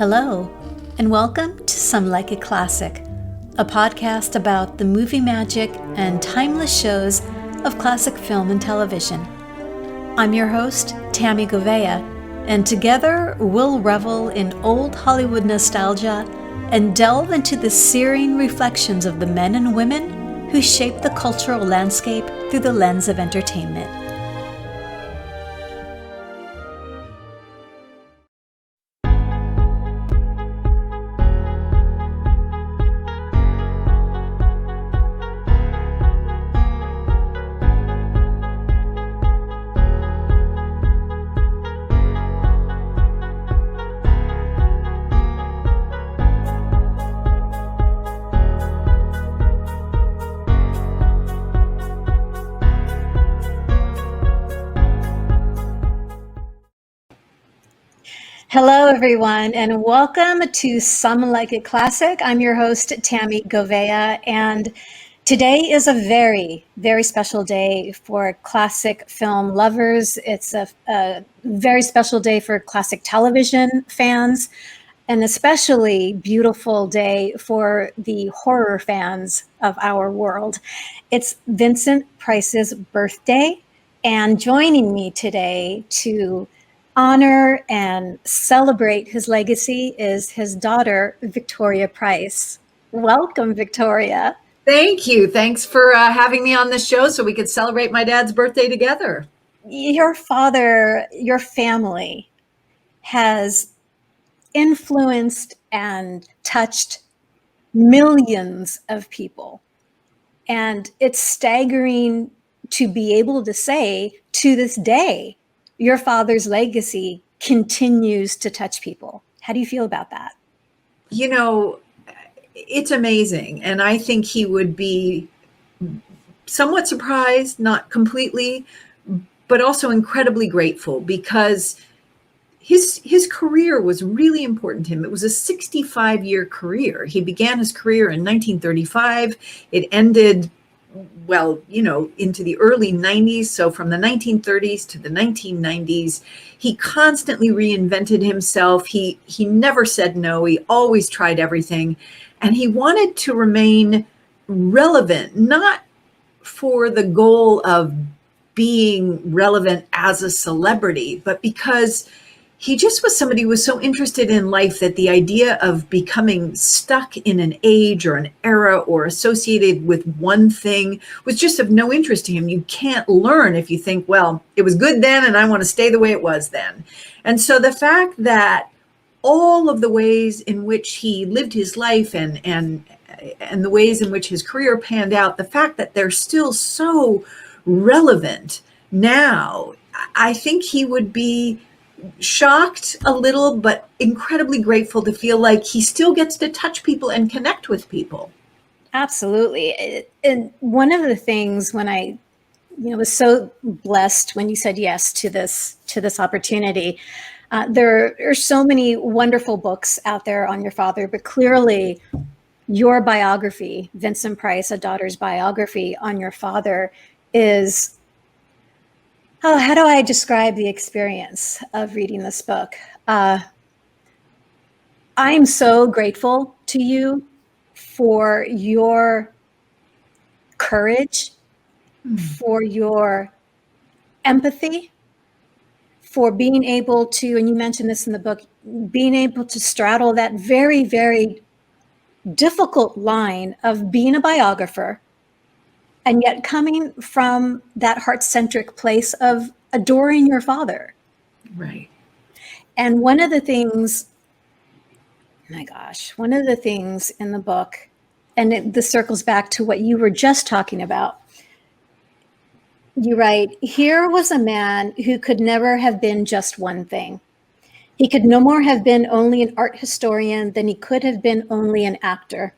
Hello, and welcome to Some Like It Classic, a podcast about the movie magic and timeless shows of classic film and television. I'm your host, Tammy Govea, and together we'll revel in old Hollywood nostalgia and delve into the searing reflections of the men and women who shape the cultural landscape through the lens of entertainment. Hello, everyone, and welcome to Some Like It Classic. I'm your host, Tammy Govea, and today is a very, very special day for classic film lovers. It's a very special day for classic television fans, an especially beautiful day for the horror fans of our world. It's Vincent Price's birthday, and joining me today to honor and celebrate his legacy is his daughter, Victoria Price. Welcome, Victoria. Thank you. Thanks for having me on the show so we could celebrate my dad's birthday together. Your father, your family has influenced and touched millions of people. And it's staggering to be able to say to this day, your father's legacy continues to touch people. How do you feel about that? You know, it's amazing. And I think he would be somewhat surprised, not completely, but also incredibly grateful because his career was really important to him. It was a 65-year career. He began his career in 1935. It ended into the early 90s. So from the 1930s to the 1990s, he constantly reinvented himself. He never said no. He always tried everything. And he wanted to remain relevant, not for the goal of being relevant as a celebrity, but because he just was somebody who was so interested in life that the idea of becoming stuck in an age or an era or associated with one thing was just of no interest to him. You can't learn if you think, well, it was good then and I want to stay the way it was then. And so the fact that all of the ways in which he lived his life and the ways in which his career panned out, the fact that they're still so relevant now, I think he would be shocked a little, but incredibly grateful to feel like he still gets to touch people and connect with people. Absolutely. And one of the things when I was so blessed when you said yes to this opportunity, there are so many wonderful books out there on your father, but clearly your biography, Vincent Price, A Daughter's Biography on your father, is how do I describe the experience of reading this book? I'm so grateful to you for your courage, for your empathy, for being able to, and you mentioned this in the book, being able to straddle that very, very difficult line of being a biographer and yet coming from that heart-centric place of adoring your father. Right. And one of the things in the book, and this circles back to what you were just talking about, you write, here was a man who could never have been just one thing. He could no more have been only an art historian than he could have been only an actor.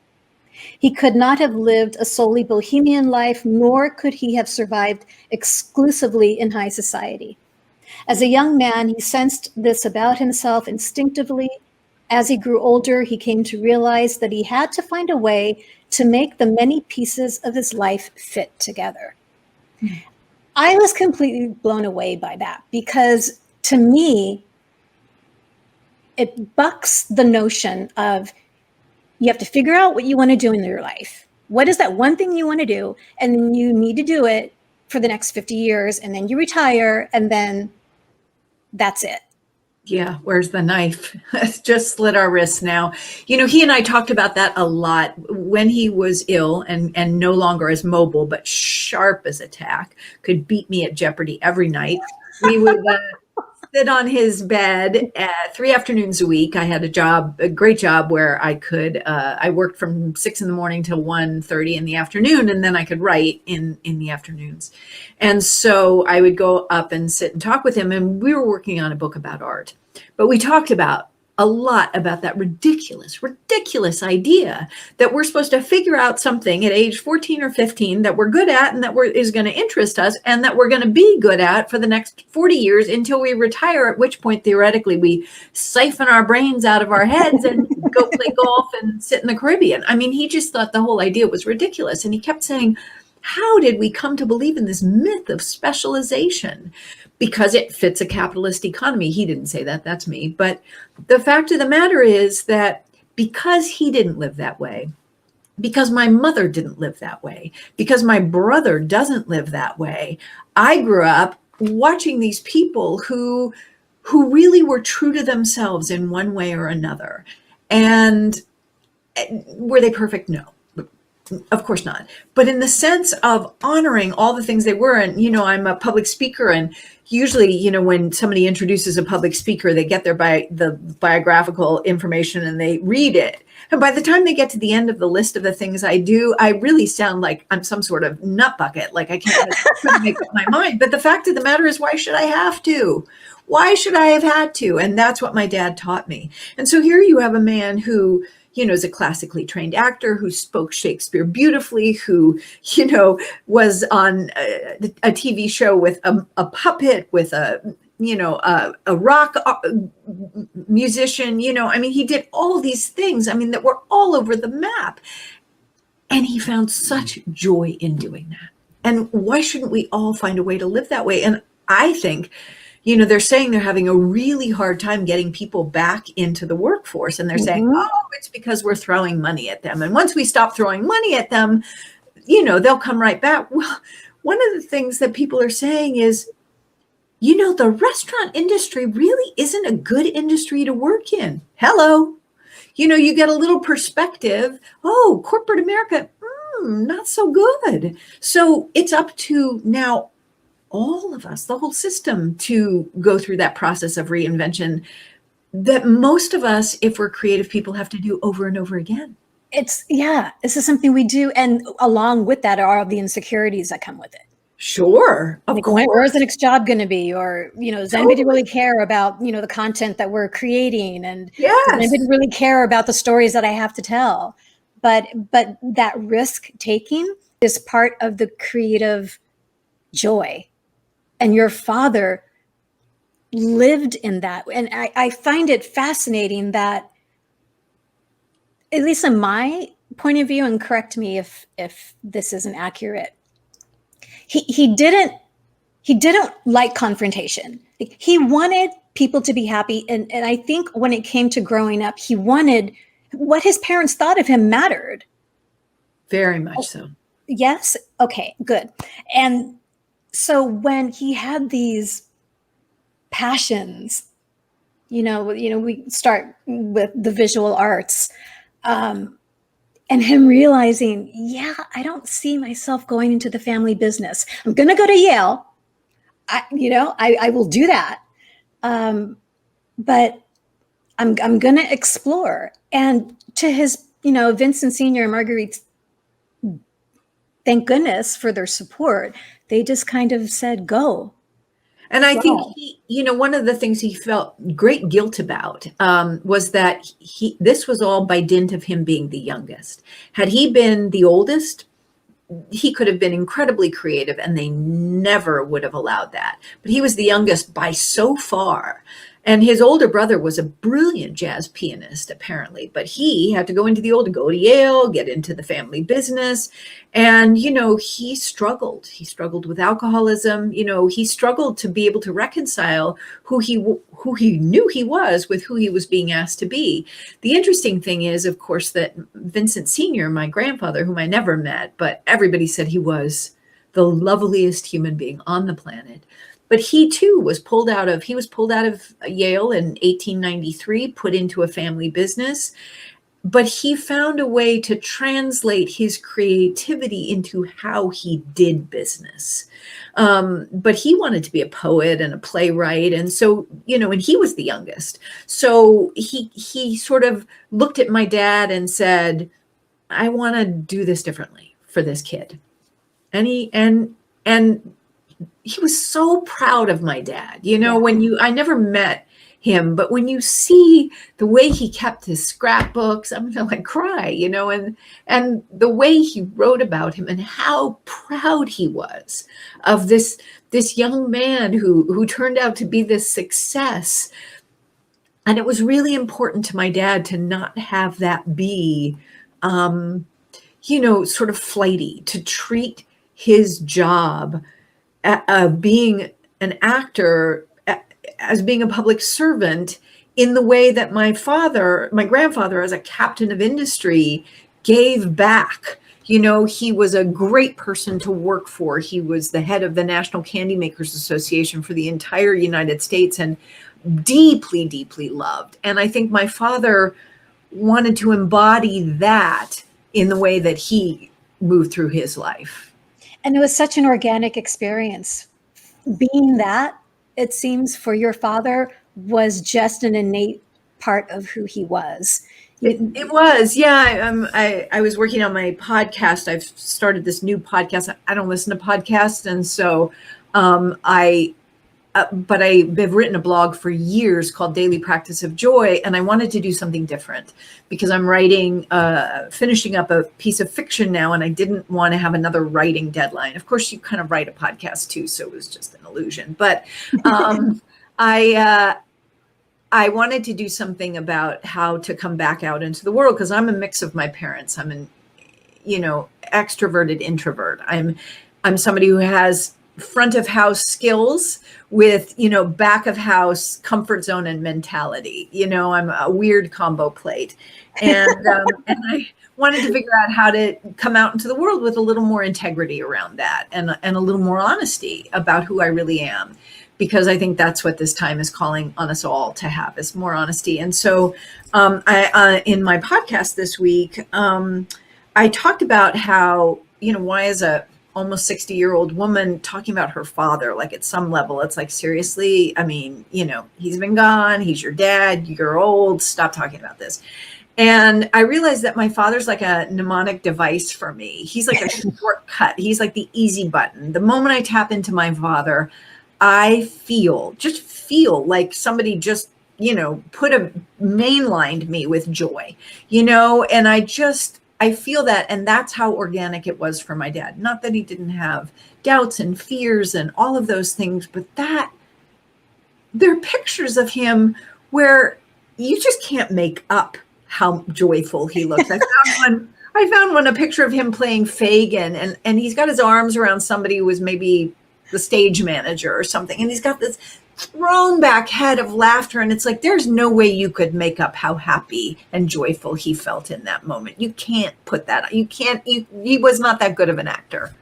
He could not have lived a solely bohemian life, nor could he have survived exclusively in high society. As a young man, he sensed this about himself instinctively. As he grew older, he came to realize that he had to find a way to make the many pieces of his life fit together. I was completely blown away by that because to me, it bucks the notion of you have to figure out what you want to do in your life. What is that one thing you want to do? And then you need to do it for the next 50 years, and then you retire, and then that's it. Yeah, where's the knife? It's just slit our wrists now. He and I talked about that a lot when he was ill and no longer as mobile, but sharp as a tack, could beat me at Jeopardy every night. We would sit on his bed 3 afternoons a week. I had a great job where I worked from 6 a.m. till 1:30 in the afternoon, and then I could write in the afternoons. And so I would go up and sit and talk with him, and we were working on a book about art. But we talked a lot about that ridiculous idea that we're supposed to figure out something at age 14 or 15 that we're good at and that is going to interest us and that we're going to be good at for the next 40 years until we retire, at which point, theoretically, we siphon our brains out of our heads and go play golf and sit in the Caribbean. I mean, he just thought the whole idea was ridiculous. And he kept saying, how did we come to believe in this myth of specialization? Because it fits a capitalist economy. He didn't say that, that's me. But the fact of the matter is that because he didn't live that way, because my mother didn't live that way, because my brother doesn't live that way, I grew up watching these people who really were true to themselves in one way or another. And were they perfect? No. Of course not. But in the sense of honoring all the things they were, and, I'm a public speaker, and usually, when somebody introduces a public speaker, they get the biographical information and they read it. And by the time they get to the end of the list of the things I do, I really sound like I'm some sort of nut bucket, like I can't make up my mind. But the fact of the matter is, why should I have to? Why should I have had to? And that's what my dad taught me. And so here you have a man who, is a classically trained actor, who spoke Shakespeare beautifully, who, was on a TV show with a puppet, with a rock musician, he did all these things, that were all over the map. And he found such joy in doing that. And why shouldn't we all find a way to live that way? And I think, they're saying they're having a really hard time getting people back into the workforce. And they're saying, oh, it's because we're throwing money at them. And once we stop throwing money at them, they'll come right back. Well, one of the things that people are saying is, the restaurant industry really isn't a good industry to work in. Hello. You get a little perspective. Oh, corporate America, not so good. So it's up to now all of us, the whole system, to go through that process of reinvention that most of us, if we're creative people, have to do over and over again. This is something we do. And along with that are all the insecurities that come with it. Sure. Of course. Where's the next job going to be? Or, does anybody really care about, the content that we're creating? And does anybody really care about the stories that I have to tell? But that risk taking is part of the creative joy. And your father lived in that. And I find it fascinating that, at least in my point of view, and correct me if this isn't accurate, he didn't like confrontation. He wanted people to be happy. And I think when it came to growing up, he wanted what his parents thought of him mattered. Very much so. Yes. Okay, good. And so when he had these passions, we start with the visual arts, and him realizing, I don't see myself going into the family business. I'm going to go to Yale. I will do that. But I'm going to explore. And to his, Vincent Sr. and Marguerite, thank goodness for their support. They just kind of said, go. And I think one of the things he felt great guilt about was that this was all by dint of him being the youngest. Had he been the oldest, he could have been incredibly creative, and they never would have allowed that. But he was the youngest by so far. And his older brother was a brilliant jazz pianist, apparently, but he had to go to Yale, get into the family business. And, he struggled. He struggled with alcoholism. He struggled to be able to reconcile who he knew he was with who he was being asked to be. The interesting thing is, of course, that Vincent Sr., my grandfather, whom I never met, but everybody said he was the loveliest human being on the planet. But he too was pulled out of Yale in 1893, put into a family business. But he found a way to translate his creativity into how he did business. But he wanted to be a poet and a playwright. And so, and he was the youngest. So he sort of looked at my dad and said, I want to do this differently for this kid. And he was so proud of my dad. I never met him, but when you see the way he kept his scrapbooks, I'm gonna like cry, and the way he wrote about him and how proud he was of this young man who turned out to be this success. And it was really important to my dad to not have that be, sort of flighty, to treat his job of being an actor as being a public servant in the way that my grandfather, as a captain of industry, gave back. He was a great person to work for. He was the head of the National Candy Makers Association for the entire United States and deeply, deeply loved. And I think my father wanted to embody that in the way that he moved through his life. And it was such an organic experience. Being that, it seems, for your father was just an innate part of who he was. It was, yeah. I was working on my podcast. I've started this new podcast. I don't listen to podcasts, and so but I've written a blog for years called Daily Practice of Joy, and I wanted to do something different because I'm finishing up a piece of fiction now, and I didn't want to have another writing deadline. Of course, you kind of write a podcast too, so it was just an illusion. But I wanted to do something about how to come back out into the world because I'm a mix of my parents. I'm an, extroverted introvert. I'm somebody who has front of house skills with, back of house comfort zone and mentality. I'm a weird combo plate. And I wanted to figure out how to come out into the world with a little more integrity around that and a little more honesty about who I really am. Because I think that's what this time is calling on us all to have, is more honesty. And so I in my podcast this week, I talked about how, why is a almost 60-year-old woman talking about her father? Like at some level, it's like, seriously, I mean, he's been gone. He's your dad. You're old. Stop talking about this. And I realized that my father's like a mnemonic device for me. He's like a shortcut. He's like the easy button. The moment I tap into my father, I feel like somebody just, mainlined me with joy, and I feel that. And that's how organic it was for my dad. Not that he didn't have doubts and fears and all of those things, but that there are pictures of him where you just can't make up how joyful he looks. I found one, a picture of him playing Fagin, and he's got his arms around somebody who was maybe the stage manager or something. And he's got this thrown back head of laughter. And it's like, there's no way you could make up how happy and joyful he felt in that moment. You can't put that, he was not that good of an actor.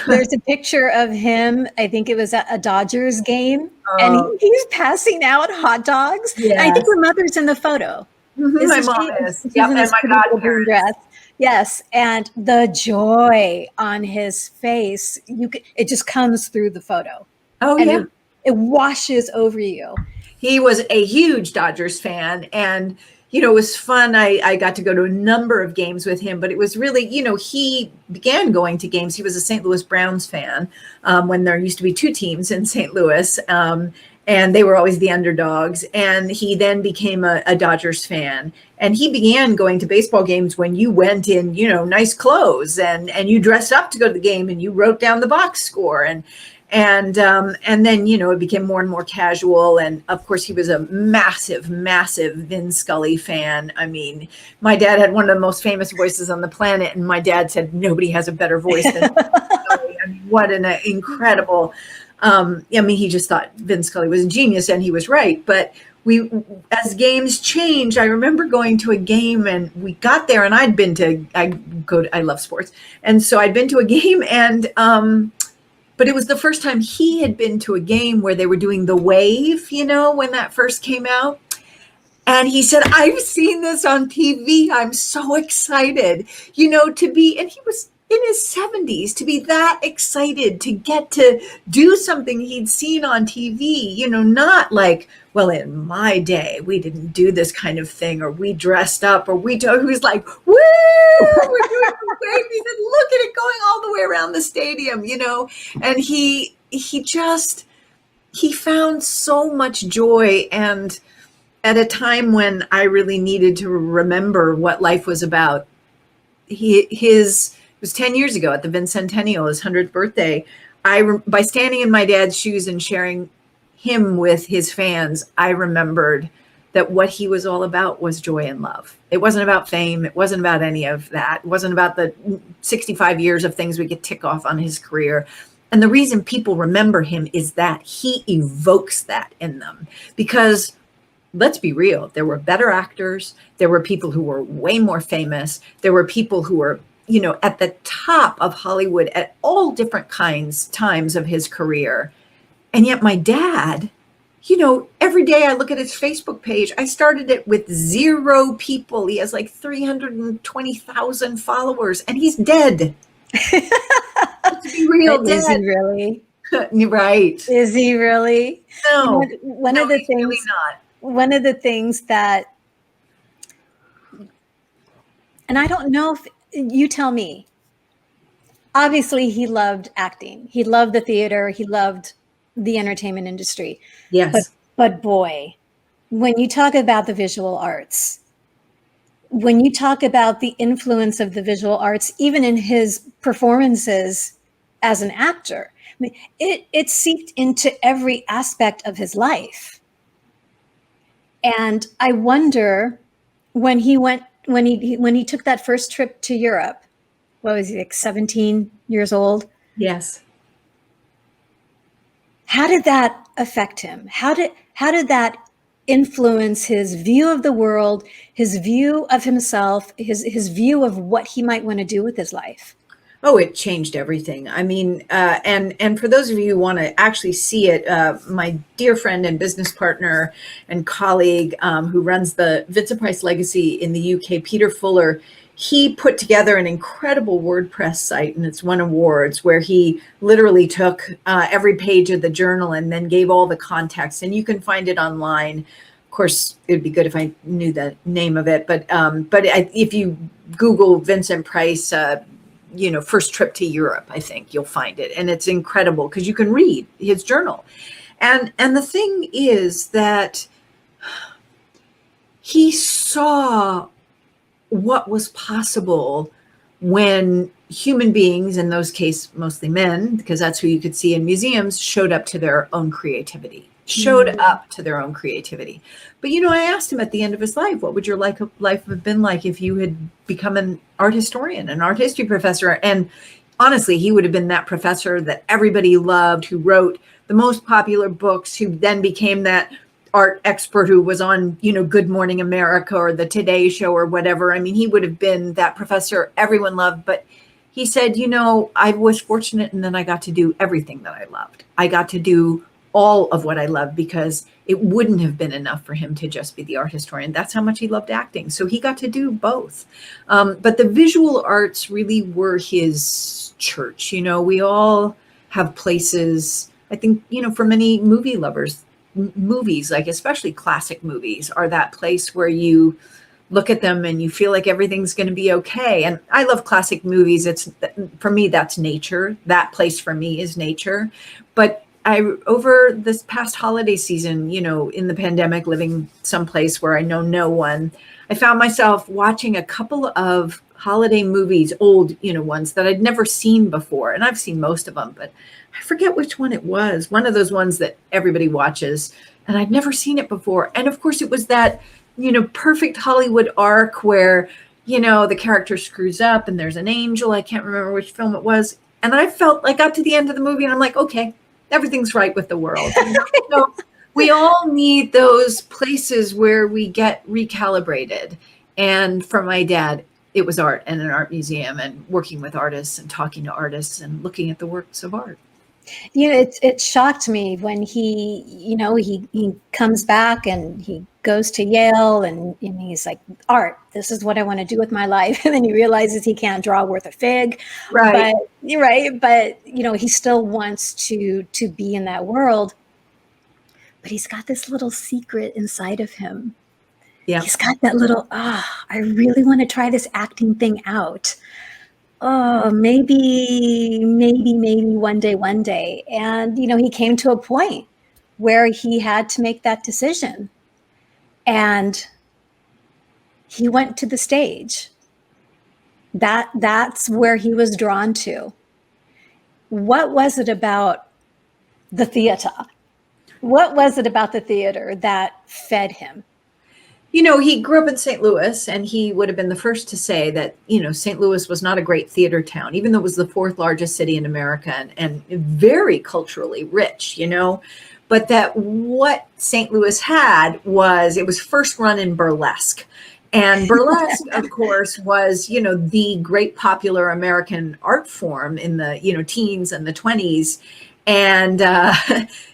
There's a picture of him, I think it was at a Dodgers game, and he's passing out hot dogs. Yeah. And I think your mother's in the photo. My mom is. Yep, and my godparents. Yes, and the joy on his face, it just comes through the photo. Oh, and yeah. It washes over you. He was a huge Dodgers fan, and it was fun. I got to go to a number of games with him, but it was really, he began going to games. He was a St. Louis Browns fan when there used to be two teams in St. Louis. And they were always the underdogs. And he then became a Dodgers fan. And he began going to baseball games when you went in, nice clothes and you dressed up to go to the game and you wrote down the box score. And then, it became more and more casual. And of course, he was a massive, massive Vin Scully fan. I mean, my dad had one of the most famous voices on the planet, and my dad said nobody has a better voice than Vin Scully. I mean, what an incredible. He just thought Vin Scully was a genius, and he was right. But as games change, I remember going to a game, and we got there, and I love sports, and so I'd been to a game, and but it was the first time he had been to a game where they were doing the wave, when that first came out. And he said, I've seen this on TV. I'm so excited, to be, and he was in his 70s, to be that excited to get to do something he'd seen on TV, not like, well, in my day, we didn't do this kind of thing, or we dressed up, or he was like, woo, we're doing the wave. He said, look at it going all the way around the stadium, and he found so much joy. And at a time when I really needed to remember what life was about, it was 10 years ago at the Vincentennial, his 100th birthday. By standing in my dad's shoes and sharing him with his fans, I remembered that what he was all about was joy and love. It wasn't about fame. It wasn't about any of that. It wasn't about the 65 years of things we could tick off on his career. And the reason people remember him is that he evokes that in them. Because let's be real, there were better actors. There were people who were way more famous. There were people who were at the top of Hollywood at all different times of his career. And yet my dad, every day I look at his Facebook page, I started it with 0 people. He has like 320,000 followers, and he's dead. To be real, Is he really? Right. Is he really? No. One of the things, really not. One of the things that, and I don't know if, you tell me. Obviously, he loved acting. He loved the theater. He loved the entertainment industry. Yes. But boy, when you talk about the visual arts, when you talk about the influence of the visual arts, even in his performances as an actor, I mean, it seeped into every aspect of his life. And I wonder when he took that first trip to Europe, what was he, like 17 years old? Yes. How did that affect him? How did that influence his view of the world, his view of himself, his view of what he might want to do with his life? Oh, it changed everything. I mean, and for those of you who want to actually see it, my dear friend and business partner and colleague who runs the Vincent Price Legacy in the UK, Peter Fuller, he put together an incredible WordPress site, and it's won awards, where he literally took every page of the journal and then gave all the context. And you can find it online. Of course, it'd be good if I knew the name of it, but if you Google Vincent Price, first trip to Europe, I think you'll find it. And it's incredible because you can read his journal. And the thing is that he saw what was possible when human beings, in those cases, mostly men, because that's who you could see in museums, showed up to their own creativity. But, I asked him at the end of his life, what would your life have been like if you had become an art historian, an art history professor? And honestly, he would have been that professor that everybody loved, who wrote the most popular books, who then became that art expert who was on, Good Morning America or the Today Show or whatever. I mean, he would have been that professor everyone loved. But he said, I was fortunate, and then I got to do everything that I loved. I got to do all of what I loved, because it wouldn't have been enough for him to just be the art historian. That's how much he loved acting. So he got to do both. But the visual arts really were his church. We all have places, I think, for many movie lovers, movies, like especially classic movies, are that place where you look at them and you feel like everything's going to be okay. And I love classic movies. For me, that's nature. That place for me is nature. But over this past holiday season, in the pandemic, living someplace where I know no one, I found myself watching a couple of holiday movies, old, ones that I'd never seen before. And I've seen most of them, but I forget which one it was. One of those ones that everybody watches, and I'd never seen it before. And of course it was that, perfect Hollywood arc where, the character screws up and there's an angel. I can't remember which film it was. And I got to the end of the movie and I'm like, okay, everything's right with the world. So we all need those places where we get recalibrated. And for my dad, it was art and an art museum and working with artists and talking to artists and looking at the works of art. It shocked me when he comes back and he goes to Yale and he's like, art, this is what I want to do with my life. And then he realizes he can't draw worth a fig. Right. But he still wants to be in that world. But he's got this little secret inside of him. Yeah. He's got that little, I really want to try this acting thing out. Oh, maybe one day. And, he came to a point where he had to make that decision. And he went to the stage. That's where he was drawn to. What was it about the theater? What was it about the theater that fed him? He grew up in St. Louis, and he would have been the first to say that, St. Louis was not a great theater town, even though it was the fourth largest city in America and very culturally rich, but that what St. Louis had was, it was first run in burlesque. And burlesque, of course, was, the great popular American art form in the, teens and the 20s. And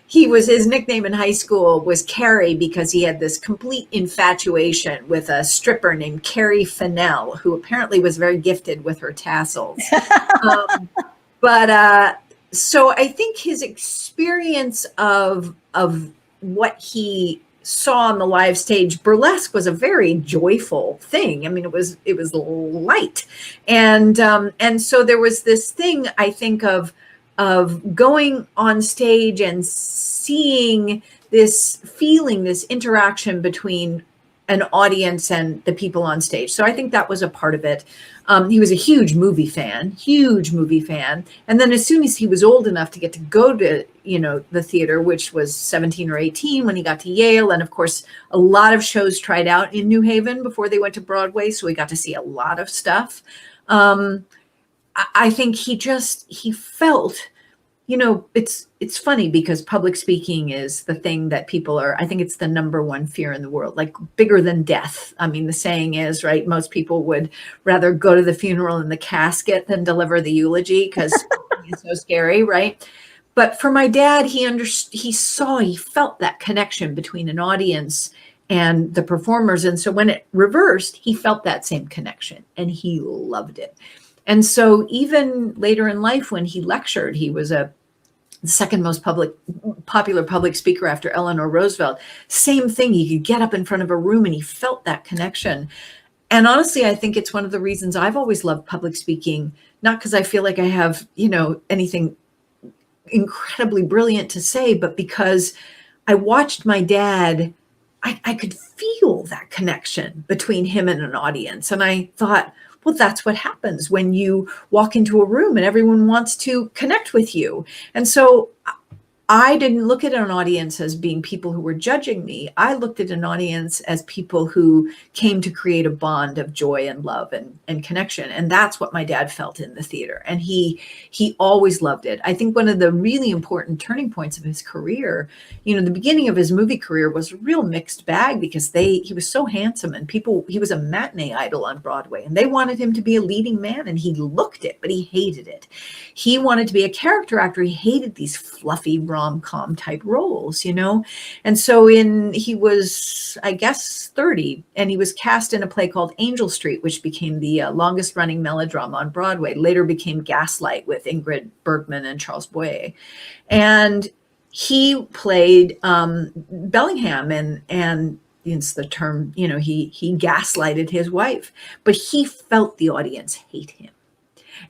his nickname in high school was Carrie because he had this complete infatuation with a stripper named Carrie Fennell, who apparently was very gifted with her tassels. So I think his experience of what he saw on the live stage, burlesque was a very joyful thing. I mean, it was light. And so there was this thing, I think, of going on stage and seeing this interaction between an audience and the people on stage. So I think that was a part of it. He was a huge movie fan. And then as soon as he was old enough to get to go to, the theater, which was 17 or 18 when he got to Yale. And of course, a lot of shows tried out in New Haven before they went to Broadway. So he got to see a lot of stuff. I think he felt, it's funny because public speaking is the thing that I think it's the number one fear in the world, like bigger than death. I mean, the saying is, right, most people would rather go to the funeral in the casket than deliver the eulogy because it's so scary, right? But for my dad, he felt that connection between an audience and the performers. And so when it reversed, he felt that same connection and he loved it. And so even later in life, when he lectured, he was the second most popular public speaker after Eleanor Roosevelt. Same thing. He could get up in front of a room and he felt that connection. And honestly, I think it's one of the reasons I've always loved public speaking, not because I feel like I have, anything incredibly brilliant to say, but because I watched my dad, I could feel that connection between him and an audience. And I thought, well, that's what happens when you walk into a room and everyone wants to connect with you. And so I didn't look at an audience as being people who were judging me. I looked at an audience as people who came to create a bond of joy and love and connection. And that's what my dad felt in the theater. And he always loved it. I think one of the really important turning points of his career, the beginning of his movie career was a real mixed bag because he was so handsome and he was a matinee idol on Broadway and they wanted him to be a leading man and he looked it, but he hated it. He wanted to be a character actor. He hated these fluffy rom-com type roles, And so he was, I guess, 30, and he was cast in a play called Angel Street, which became the longest running melodrama on Broadway, later became Gaslight with Ingrid Bergman and Charles Boyer. And he played Bellingham and it's the term, he gaslighted his wife, but he felt the audience hate him.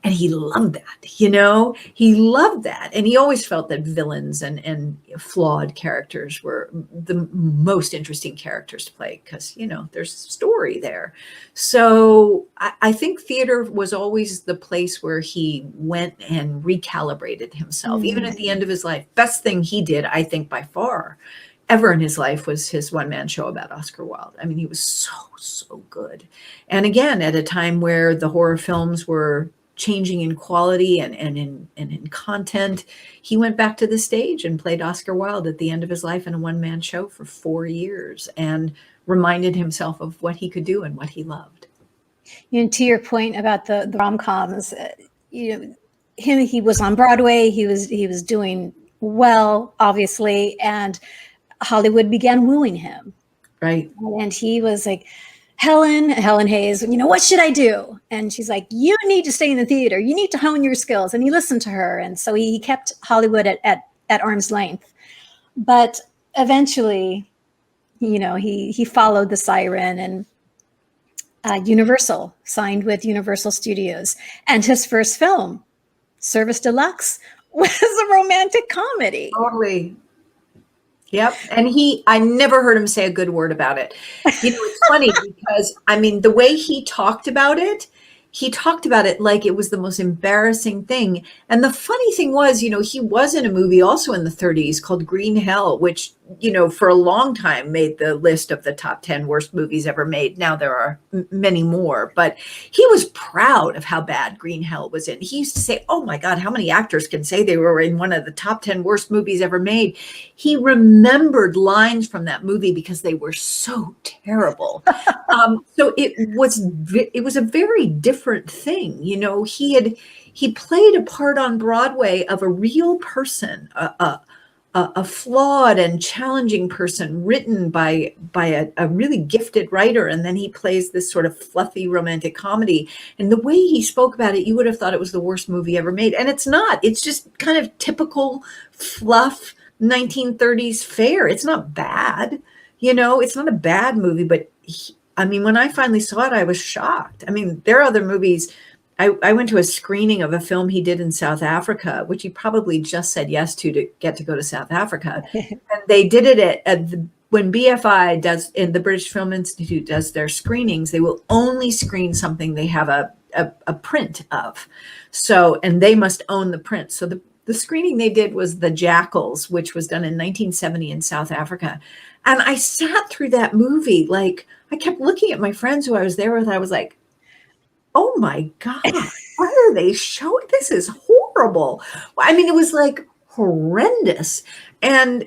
And he loved that, you know, he loved that. And he always felt that villains and flawed characters were the most interesting characters to play because, you know, there's story there. So I think theater was always the place where he went and recalibrated himself, even at the end of his life. Best thing he did, I think, by far ever in his life was his one-man show about Oscar Wilde. I mean, he was so good. And again, at a time where the horror films were changing in quality and in content, he went back to the stage and played Oscar Wilde at the end of his life in a one-man show for 4 years and reminded himself of what he could do and what he loved. You know, to your point about the rom-coms, you know, he was on Broadway. He was doing well, obviously, and Hollywood began wooing him. Right. And he was like, Helen Hayes, you know, what should I do? And she's like, you need to stay in the theater. You need to hone your skills. And he listened to her. And so he kept Hollywood at arm's length. But eventually, you know, he followed the siren, and Universal signed with Universal Studios. And his first film, Service Deluxe, was a romantic comedy. Totally. Yep. And I never heard him say a good word about it. You know, it's funny because, I mean, the way he talked about it like it was the most embarrassing thing. And the funny thing was, you know, he was in a movie also in the 30s called Green Hell, which, you know, for a long time made the list of the top 10 worst movies ever made. Now there are many more, but he was proud of how bad Green Hell was in. He used to say, oh my God, how many actors can say they were in one of the top 10 worst movies ever made? He remembered lines from that movie because they were so terrible. So it was a very different thing. You know, he played a part on Broadway of a real person, a flawed and challenging person written by a really gifted writer. And then he plays this sort of fluffy romantic comedy. And the way he spoke about it, you would have thought it was the worst movie ever made. And it's not. It's just kind of typical fluff 1930s fare. It's not bad. You know, it's not a bad movie, but I mean, when I finally saw it, I was shocked. I mean, there are other movies. I went to a screening of a film he did in South Africa, which he probably just said yes to get to go to South Africa. And they did it when BFI does, in the British Film Institute does their screenings, they will only screen something they have a print of. So, and they must own the print. So the screening they did was The Jackals, which was done in 1970 in South Africa. And I sat through that movie, like, I kept looking at my friends who I was there with. I was like, oh my God, why are they showing this? Is horrible. I mean, it was like horrendous. And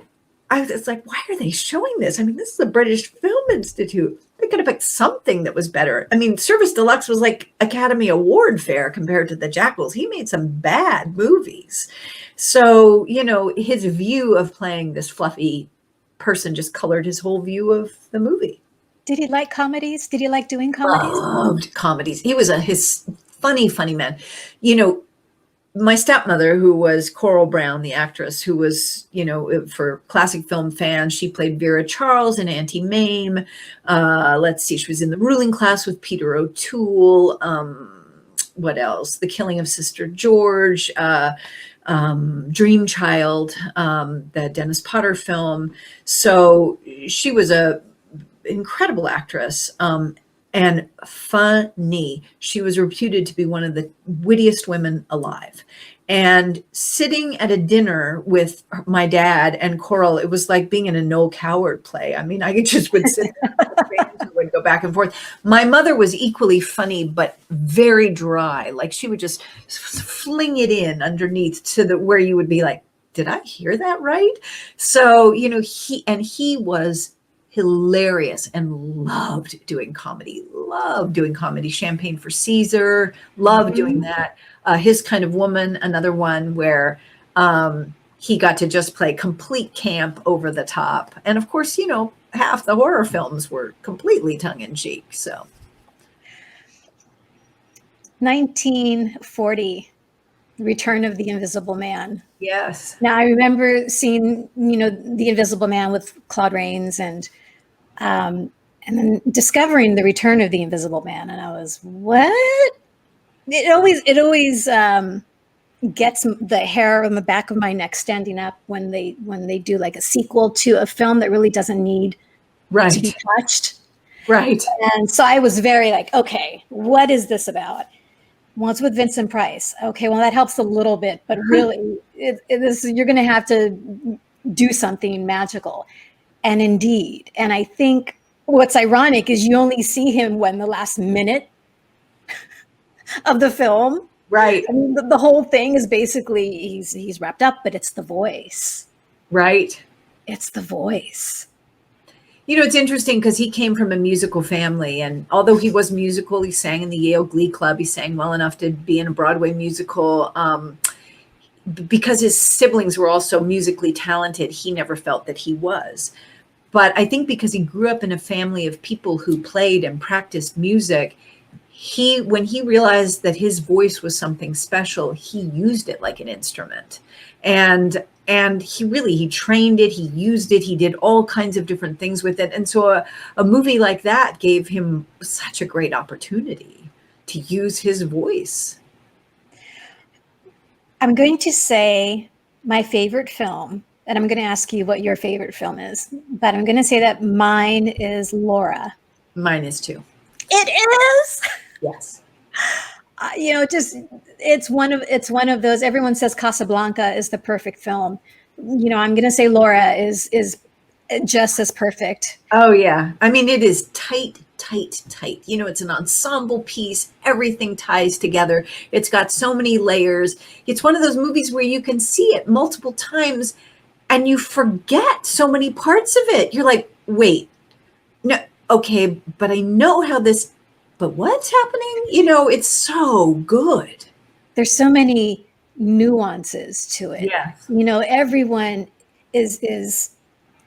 I was like, why are they showing this? I mean, this is the British Film Institute. They could have picked something that was better. I mean, Service Deluxe was like Academy Award fare compared to The Jackals. He made some bad movies. So, you know, his view of playing this fluffy person just colored his whole view of the movie. Did he like comedies? Did he like doing comedies? Loved comedies. He was his funny man. You know, my stepmother, who was Coral Brown, the actress, who was, you know, for classic film fans, she played Vera Charles in Auntie Mame. Let's see, she was in The Ruling Class with Peter O'Toole. What else? The Killing of Sister George. Dream Child, the Dennis Potter film. So she was a incredible actress, and funny. She was reputed to be one of the wittiest women alive. And sitting at a dinner with my dad and Coral, it was like being in a Noel Coward play. I mean, I just would sit there and would go back and forth. My mother was equally funny, but very dry. Like she would just fling it in underneath to where you would be like, did I hear that right? So, you know, he was hilarious and loved doing comedy. Champagne for Caesar, loved doing that. His Kind of Woman, another one where he got to just play complete camp over the top. And of course, you know, half the horror films were completely tongue-in-cheek. So 1940, Return of the Invisible Man. Yes. Now I remember seeing, you know, The Invisible Man with Claude Rains and then discovering The Return of the Invisible Man. And I was, what? it always gets the hair on the back of my neck standing up when they do like a sequel to a film that really doesn't need to be Right. touched. Right. And so I was very like, okay, what is this about? Well, it's with Vincent Price. Okay, well, that helps a little bit, but really, you're going to have to do something magical. And indeed, and I think what's ironic is you only see him when the last minute of the film. Right. I mean, the whole thing is basically he's wrapped up, but it's the voice. Right. It's the voice. You know, it's interesting because he came from a musical family, and although he was musical, he sang in the Yale Glee Club. He sang well enough to be in a Broadway musical. Because his siblings were also musically talented, he never felt that he was. But I think because he grew up in a family of people who played and practiced music, when he realized that his voice was something special, he used it like an instrument. And he trained it, he used it, he did all kinds of different things with it. And so a movie like that gave him such a great opportunity to use his voice. I'm going to say my favorite film, and I'm going to ask you what your favorite film is, but I'm going to say that mine is Laura. Mine is too. It is. Yes. It's one of those. Everyone says Casablanca is the perfect film. I'm going to say Laura is just as perfect. Oh yeah. I mean, it is tight. It's an ensemble piece. Everything ties together. It's got so many layers. It's one of those movies where you can see it multiple times and you forget so many parts of it. You're like, wait, no, okay, but I know how this, but what's happening? It's so good. There's so many nuances to it. Yes. Everyone is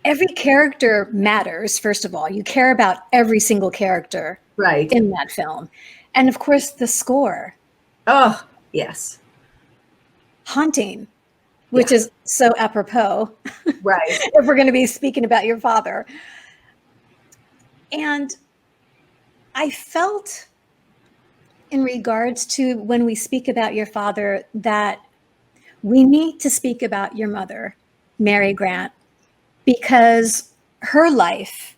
every character matters. First of all, you care about every single character Right. in that film. And of course the score. Oh, yes. Haunting, which is so apropos. Right. If we're going to be speaking about your father. And I felt in regards to when we speak about your father that we need to speak about your mother, Mary Grant, because her life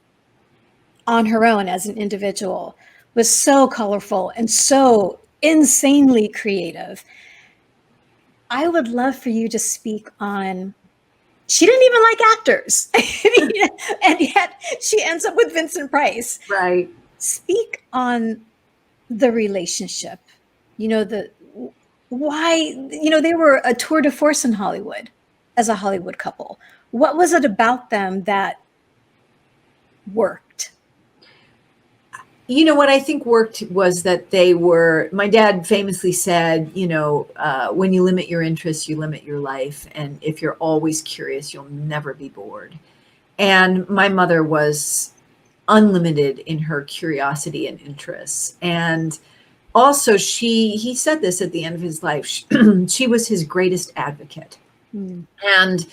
on her own as an individual was so colorful and so insanely creative. I would love for you to speak on, she didn't even like actors, and yet she ends up with Vincent Price. Right. Speak on the relationship, why, they were a tour de force in Hollywood as a Hollywood couple. What was it about them that worked? What I think worked was that my dad famously said, when you limit your interests, you limit your life. And if you're always curious, you'll never be bored. And my mother was unlimited in her curiosity and interests. And also he said this at the end of his life, she was his greatest advocate. And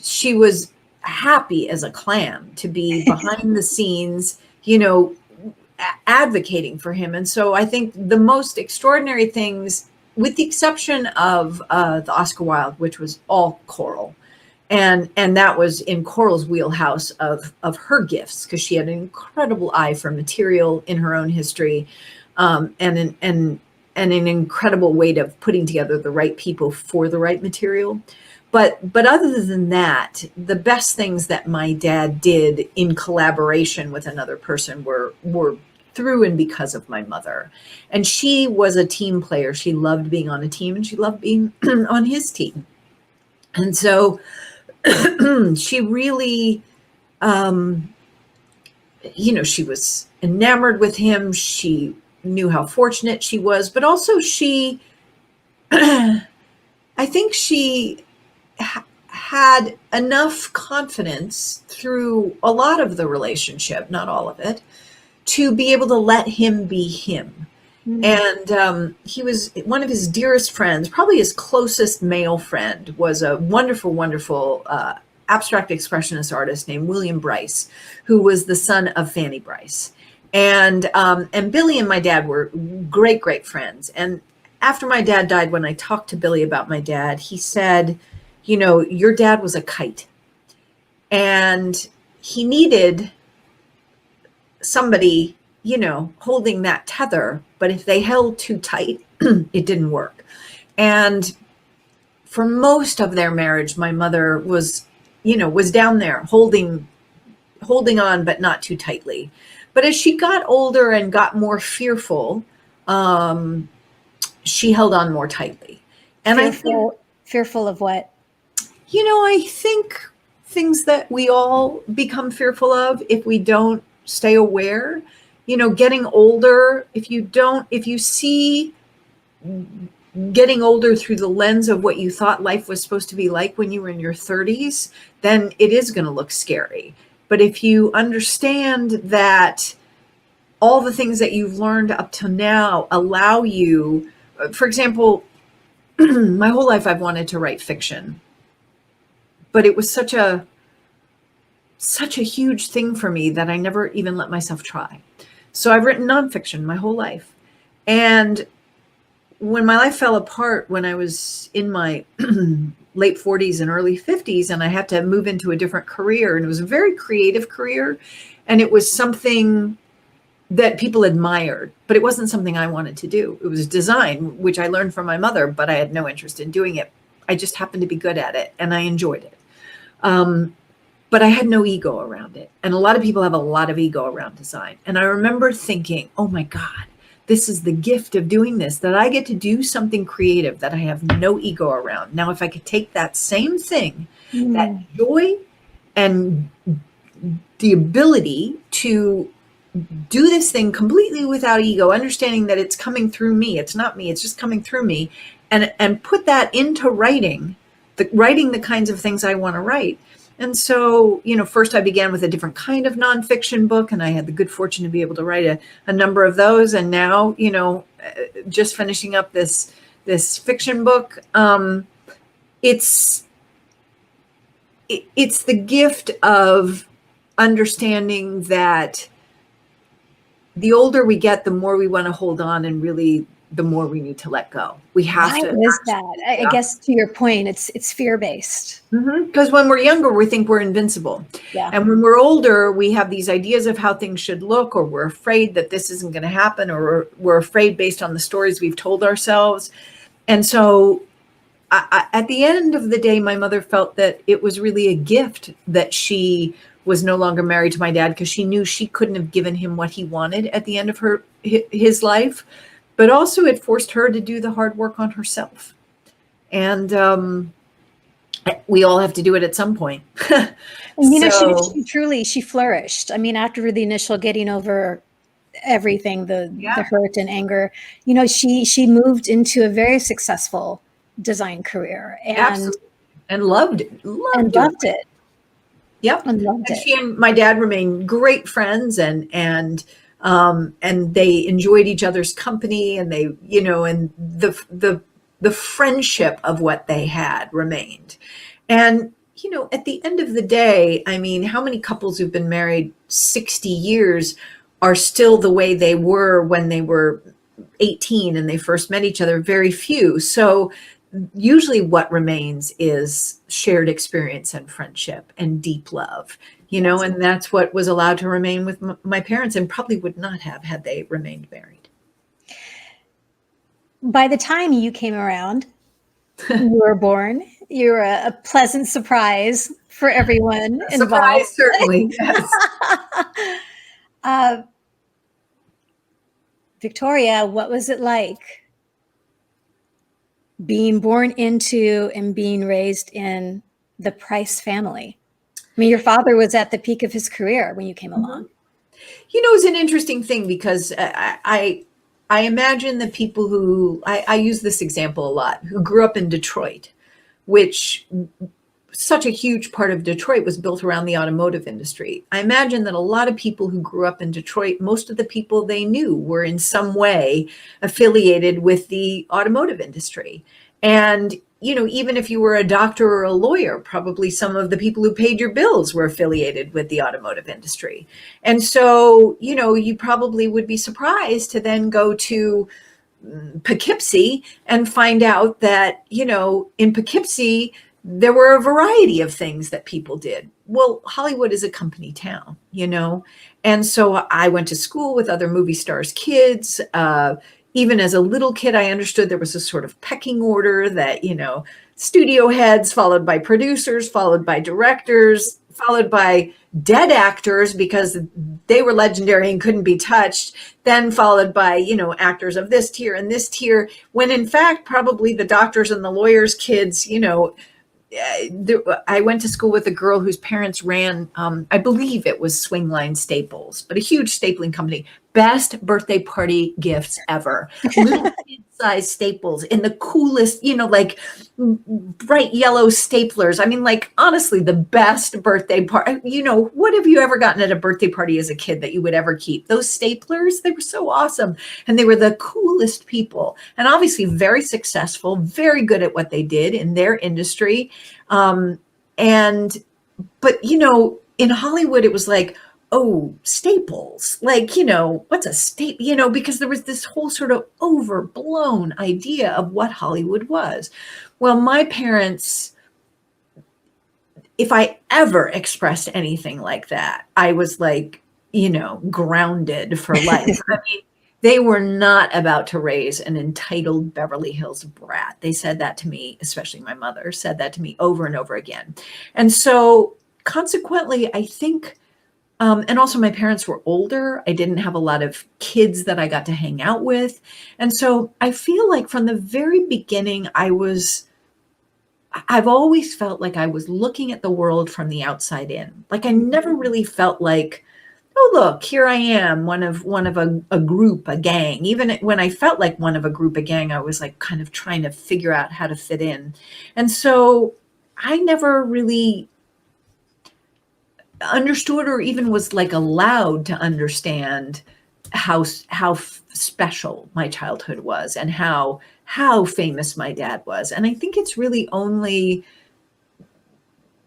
she was happy as a clam to be behind the scenes, advocating for him. And so I think the most extraordinary things, with the exception of the Oscar Wilde, which was all choral, and that was in Coral's wheelhouse of her gifts, because she had an incredible eye for material in her own history, and an incredible way of putting together the right people for the right material. But other than that, the best things that my dad did in collaboration with another person were through and because of my mother. And she was a team player. She loved being on a team, and she loved being on his team. And so she really, she was enamored with him. She knew how fortunate she was, but also I think she had enough confidence through a lot of the relationship, not all of it, to be able to let him be him. And he was one of his dearest friends, probably his closest male friend, was a wonderful, wonderful abstract expressionist artist named William Bryce, who was the son of Fanny Bryce. And Billy and my dad were great, great friends. And after my dad died, when I talked to Billy about my dad, he said, your dad was a kite, and he needed somebody, holding that tether. But if they held too tight, it didn't work. And for most of their marriage, my mother was down there holding on, but not too tightly. But as she got older and got more fearful, she held on more tightly. And fearful of what? I think things that we all become fearful of if we don't stay aware. Getting older, if you see getting older through the lens of what you thought life was supposed to be like when you were in your 30s, then it is going to look scary. But if you understand that all the things that you've learned up to now allow you, for example, my whole life I've wanted to write fiction, but it was such a huge thing for me that I never even let myself try. So I've written nonfiction my whole life. And when my life fell apart, when I was in my late 40s and early 50s, and I had to move into a different career, and it was a very creative career, and it was something that people admired, but it wasn't something I wanted to do. It was design, which I learned from my mother, but I had no interest in doing it. I just happened to be good at it, and I enjoyed it. But I had no ego around it. And a lot of people have a lot of ego around design. And I remember thinking, oh my God, this is the gift of doing this, that I get to do something creative that I have no ego around. Now, if I could take that same thing, that joy and the ability to do this thing completely without ego, understanding that it's coming through me, it's not me, it's just coming through me, and put that into writing the kinds of things I want to write. And so, first I began with a different kind of nonfiction book, and I had the good fortune to be able to write a number of those. And now, just finishing up this fiction book. It's the gift of understanding that the older we get, the more we want to hold on, and really the more we need to let go. We have Why to. is that? I guess to your point, it's fear-based. Because when we're younger, we think we're invincible. Yeah. And when we're older, we have these ideas of how things should look, or we're afraid that this isn't going to happen, or we're afraid based on the stories we've told ourselves. And so at the end of the day, my mother felt that it was really a gift that she was no longer married to my dad, because she knew she couldn't have given him what he wanted at the end of his life. But also it forced her to do the hard work on herself. And we all have to do it at some point. She flourished. I mean, after the initial getting over everything, the hurt and anger, she moved into a very successful design career, and loved it. Loved it. Yep. And loved it. She and my dad remained great friends, and they enjoyed each other's company, and they, and the friendship of what they had remained. And, at the end of the day, I mean, how many couples who've been married 60 years are still the way they were when they were 18 and they first met each other? Very few. So usually what remains is shared experience and friendship and deep love, and that's what was allowed to remain with my parents, and probably would not have had they remained married. By the time you came around, you were born. You were a pleasant surprise for everyone involved. Surprise, certainly. Yes. Victoria, what was it like being born into and being raised in the Price family? I mean, your father was at the peak of his career when you came along. It's an interesting thing, because I imagine the people who, I use this example a lot, who grew up in Detroit, which such a huge part of Detroit was built around the automotive industry. I imagine that a lot of people who grew up in Detroit, most of the people they knew were in some way affiliated with the automotive industry. And, even if you were a doctor or a lawyer, probably some of the people who paid your bills were affiliated with the automotive industry. And so, you probably would be surprised to then go to Poughkeepsie and find out that, in Poughkeepsie, there were a variety of things that people did. Well, Hollywood is a company town, And so I went to school with other movie stars' kids. Even as a little kid, I understood there was a sort of pecking order that, studio heads, followed by producers, followed by directors, followed by dead actors because they were legendary and couldn't be touched, then followed by, actors of this tier and this tier, when in fact, probably the doctors and the lawyers' kids, I went to school with a girl whose parents ran, I believe it was Swingline Staples, but a huge stapling company. Best birthday party gifts ever. Little kid-sized staples in the coolest, like bright yellow staplers. I mean, like, honestly, the best birthday party. What have you ever gotten at a birthday party as a kid that you would ever keep? Those staplers, they were so awesome. And they were the coolest people. And obviously very successful, very good at what they did in their industry. But in Hollywood, it was like, oh, staples, like, what's a staple, because there was this whole sort of overblown idea of what Hollywood was. Well, my parents, if I ever expressed anything like that, I was like, grounded for life. I mean, they were not about to raise an entitled Beverly Hills brat. They said that to me, especially my mother said that to me over and over again. And so consequently, I think, and also my parents were older. I didn't have a lot of kids that I got to hang out with. And so I feel like from the very beginning, I've always felt like I was looking at the world from the outside in. Like I never really felt like, oh, look, here I am, one of a group, a gang. Even when I felt like one of a group, a gang, I was like kind of trying to figure out how to fit in. And so I never really understood or even was like allowed to understand how special my childhood was and how famous my dad was. And I think it's really only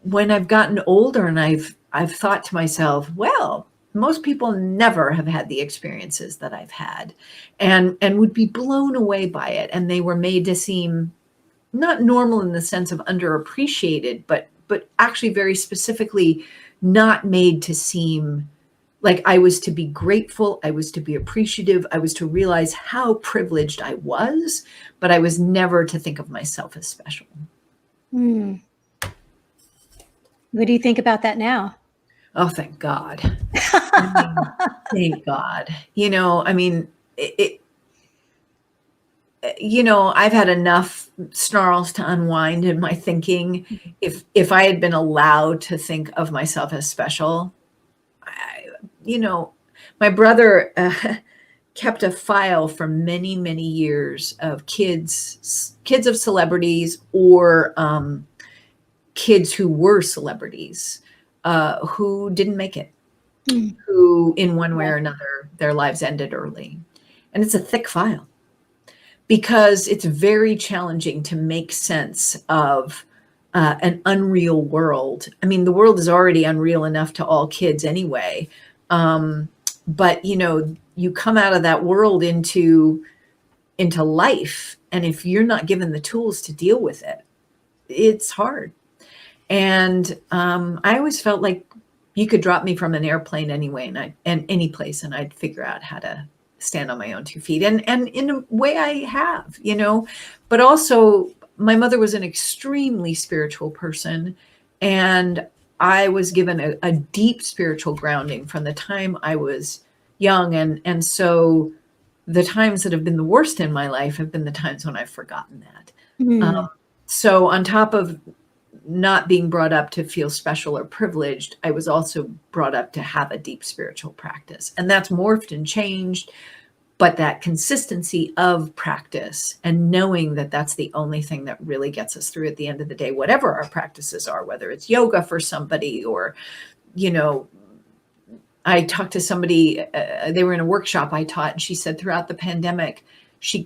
when I've gotten older and I've thought to myself, well, most people never have had the experiences that I've had and would be blown away by it. And they were made to seem not normal in the sense of underappreciated, but actually very specifically not made to seem like I was to be grateful, I was to be appreciative, I was to realize how privileged I was, but I was never to think of myself as special. What do you think about that now? Oh, thank God. Thank God. I've had enough snarls to unwind in my thinking. If I had been allowed to think of myself as special, my brother kept a file for many, many years of kids of celebrities or kids who were celebrities who didn't make it, who in one way or another, their lives ended early. And it's a thick file because it's very challenging to make sense of an unreal world. I mean, the world is already unreal enough to all kids anyway. But you come out of that world into life. And if you're not given the tools to deal with it, it's hard. And I always felt like you could drop me from an airplane anyway and any place, and I'd figure out how to stand on my own 2 feet. And in a way I have, but also my mother was an extremely spiritual person. And I was given a deep spiritual grounding from the time I was young. And so the times that have been the worst in my life have been the times when I've forgotten that. So on top of not being brought up to feel special or privileged, I was also brought up to have a deep spiritual practice. And that's morphed and changed. But that consistency of practice and knowing that that's the only thing that really gets us through at the end of the day, whatever our practices are, whether it's yoga for somebody or, I talked to somebody, they were in a workshop I taught, and she said throughout the pandemic, she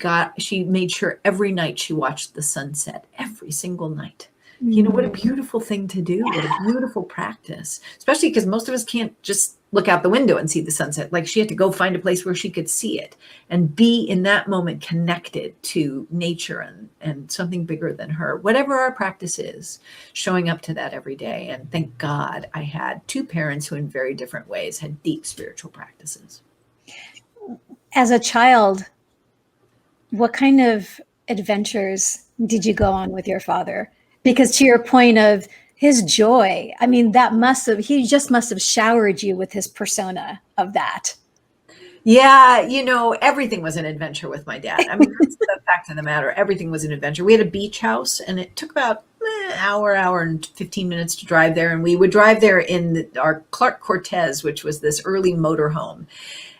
made sure every night she watched the sunset, every single night. What a beautiful thing to do. What a beautiful practice, especially because most of us can't just look out the window and see the sunset. Like she had to go find a place where she could see it and be in that moment connected to nature and something bigger than her, whatever our practice is, showing up to that every day. And thank God I had two parents who in very different ways had deep spiritual practices. As a child, what kind of adventures did you go on with your father? Because to your point of his joy, I mean, he just must have showered you with his persona of that. Yeah, everything was an adventure with my dad. I mean, that's the fact of the matter. Everything was an adventure. We had a beach house, and it took about hour and 15 minutes to drive there. And we would drive there in our Clark Cortez, which was this early motorhome.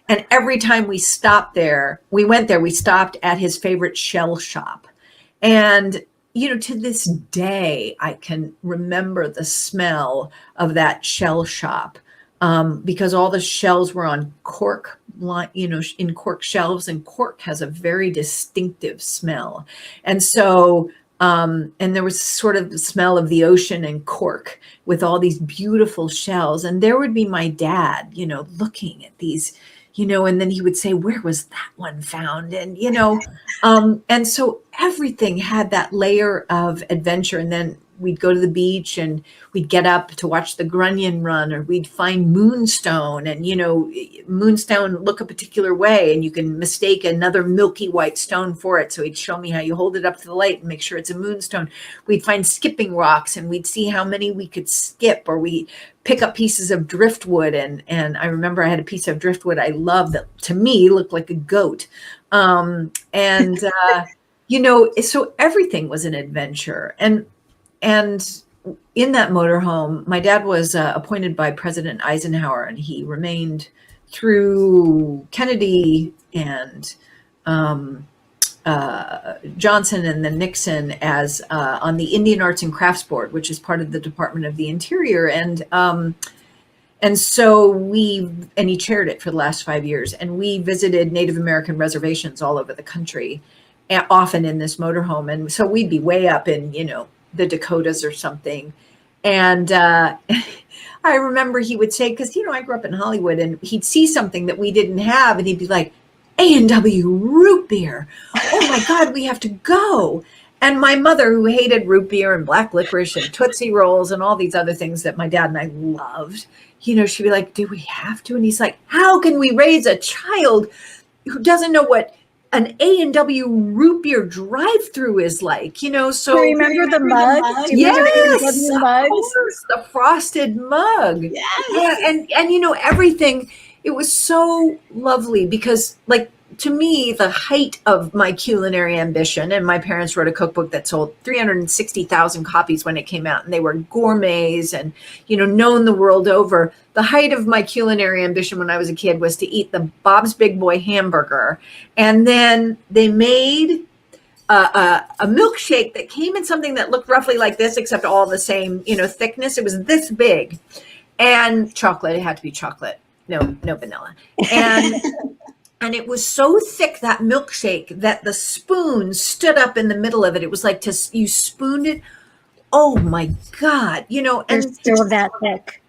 And every time we stopped there, we stopped at his favorite shell shop. And to this day, I can remember the smell of that shell shop because all the shells were on cork, in cork shelves, and cork has a very distinctive smell. And so, and there was sort of the smell of the ocean and cork with all these beautiful shells. And there would be my dad, looking at these, and then he would say, where was that one found? And, and so everything had that layer of adventure. And then we'd go to the beach and we'd get up to watch the grunion run, or we'd find moonstone, and, moonstone look a particular way and you can mistake another milky white stone for it. So he'd show me how you hold it up to the light and make sure it's a moonstone. We'd find skipping rocks and we'd see how many we could skip, or we pick up pieces of driftwood. And I remember I had a piece of driftwood I loved that to me looked like a goat. So everything was an adventure. And in that motorhome, my dad was appointed by President Eisenhower, and he remained through Kennedy and Johnson and then Nixon as on the Indian Arts and Crafts Board, which is part of the Department of the Interior. And so he chaired it for the last 5 years. And we visited Native American reservations all over the country, often in this motorhome. And so we'd be way up in, the Dakotas or something. And I remember he would say, because, I grew up in Hollywood, and he'd see something that we didn't have, and he'd be like, A&W root beer. Oh my God, we have to go. And my mother, who hated root beer and black licorice and Tootsie Rolls and all these other things that my dad and I loved, she'd be like, do we have to? And he's like, how can we raise a child who doesn't know what an A&W root beer drive-through is like, so. Do you remember the mug? Yes, of course, the frosted mug. Yes. Yeah, and everything, it was so lovely because, like, to me, the height of my culinary ambition, and my parents wrote a cookbook that sold 360,000 copies when it came out, and they were gourmets and, known the world over. The height of my culinary ambition when I was a kid was to eat the Bob's Big Boy hamburger. And then they made a milkshake that came in something that looked roughly like this, except all the same, thickness. It was this big. And chocolate, it had to be chocolate. No vanilla. And it was so thick, that milkshake, that the spoon stood up in the middle of it. It was like you spooned it. Oh my God, and still that thick.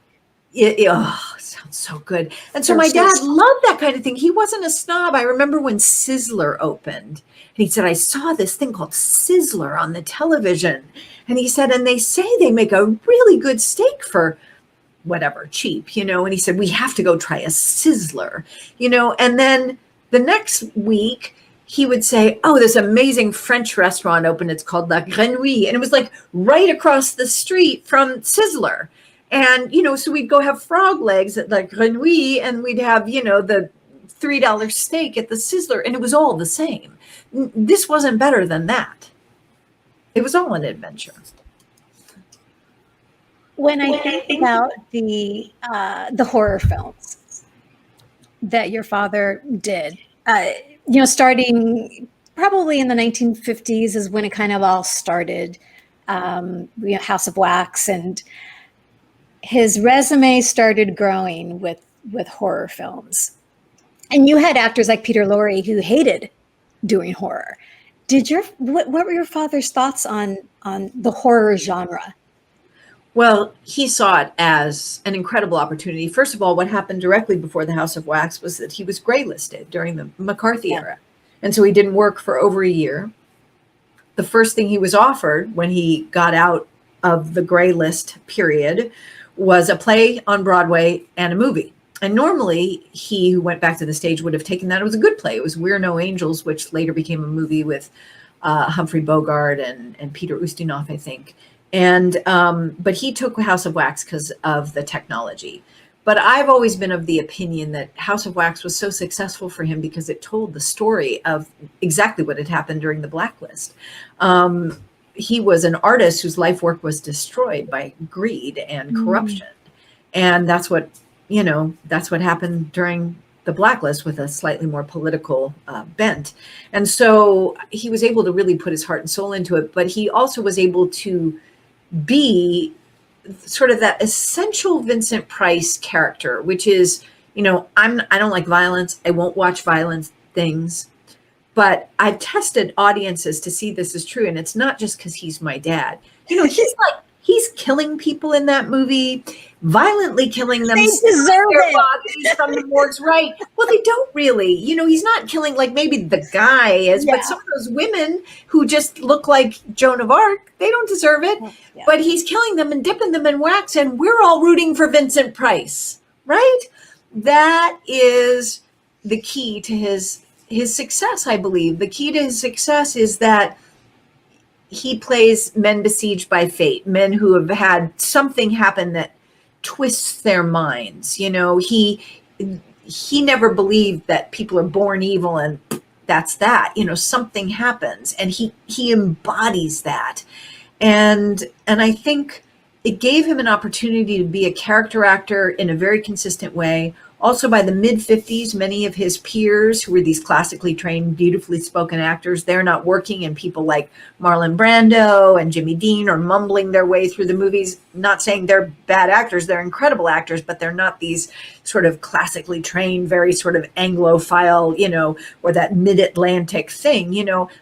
It sounds so good. And so my dad loved that kind of thing. He wasn't a snob. I remember when Sizzler opened, and he said, I saw this thing called Sizzler on the television. And he said, and they say they make a really good steak for whatever, cheap, and he said, we have to go try a Sizzler, and then the next week he would say, oh, this amazing French restaurant opened. It's called La Grenouille. And it was like right across the street from Sizzler. And, so we'd go have frog legs at La Grenouille, and we'd have, the $3 steak at the Sizzler, and it was all the same. This wasn't better than that. It was all an adventure. When I think about the horror films that your father did, starting probably in the 1950s is when it kind of all started. House of Wax, and his resume started growing with horror films. And you had actors like Peter Lorre who hated doing horror. What were your father's thoughts on the horror genre? Well, he saw it as an incredible opportunity. First of all, what happened directly before the House of Wax was that he was graylisted during the McCarthy Yeah. era. And so he didn't work for over a year. The first thing he was offered when he got out of the gray list period was a play on Broadway and a movie. And normally he who went back to the stage would have taken that. It was a good play. It was We're No Angels, which later became a movie with Humphrey Bogart and Peter Ustinov, I think. And but he took House of Wax because of the technology. But I've always been of the opinion that House of Wax was so successful for him because it told the story of exactly what had happened during the blacklist. He was an artist whose life work was destroyed by greed and corruption. And that's what, that's what happened during the blacklist with a slightly more political bent. And so he was able to really put his heart and soul into it, but he also was able to be sort of that essential Vincent Price character, which is, I don't like violence. I won't watch violent things, but I've tested audiences to see this is true. And it's not just because he's my dad. He's killing people in that movie, violently killing them. They deserve their it. bodies from the morgues, right? Well, they don't really. He's not killing like maybe the guy is, but some of those women who just look like Joan of Arc, they don't deserve it. Yeah. But he's killing them and dipping them in wax, and we're all rooting for Vincent Price, right? That is the key to his success, I believe. The key to his success is that he plays men besieged by fate, men who have had something happen that twists their minds. He never believed that people are born evil and that's that. Something happens, and he embodies that. And I think it gave him an opportunity to be a character actor in a very consistent way. Also, by the mid-50s, many of his peers, who were these classically trained, beautifully spoken actors, they're not working, and people like Marlon Brando and Jimmy Dean are mumbling their way through the movies. Not saying they're bad actors, they're incredible actors, but they're not these sort of classically trained, very sort of Anglophile, or that mid-Atlantic thing.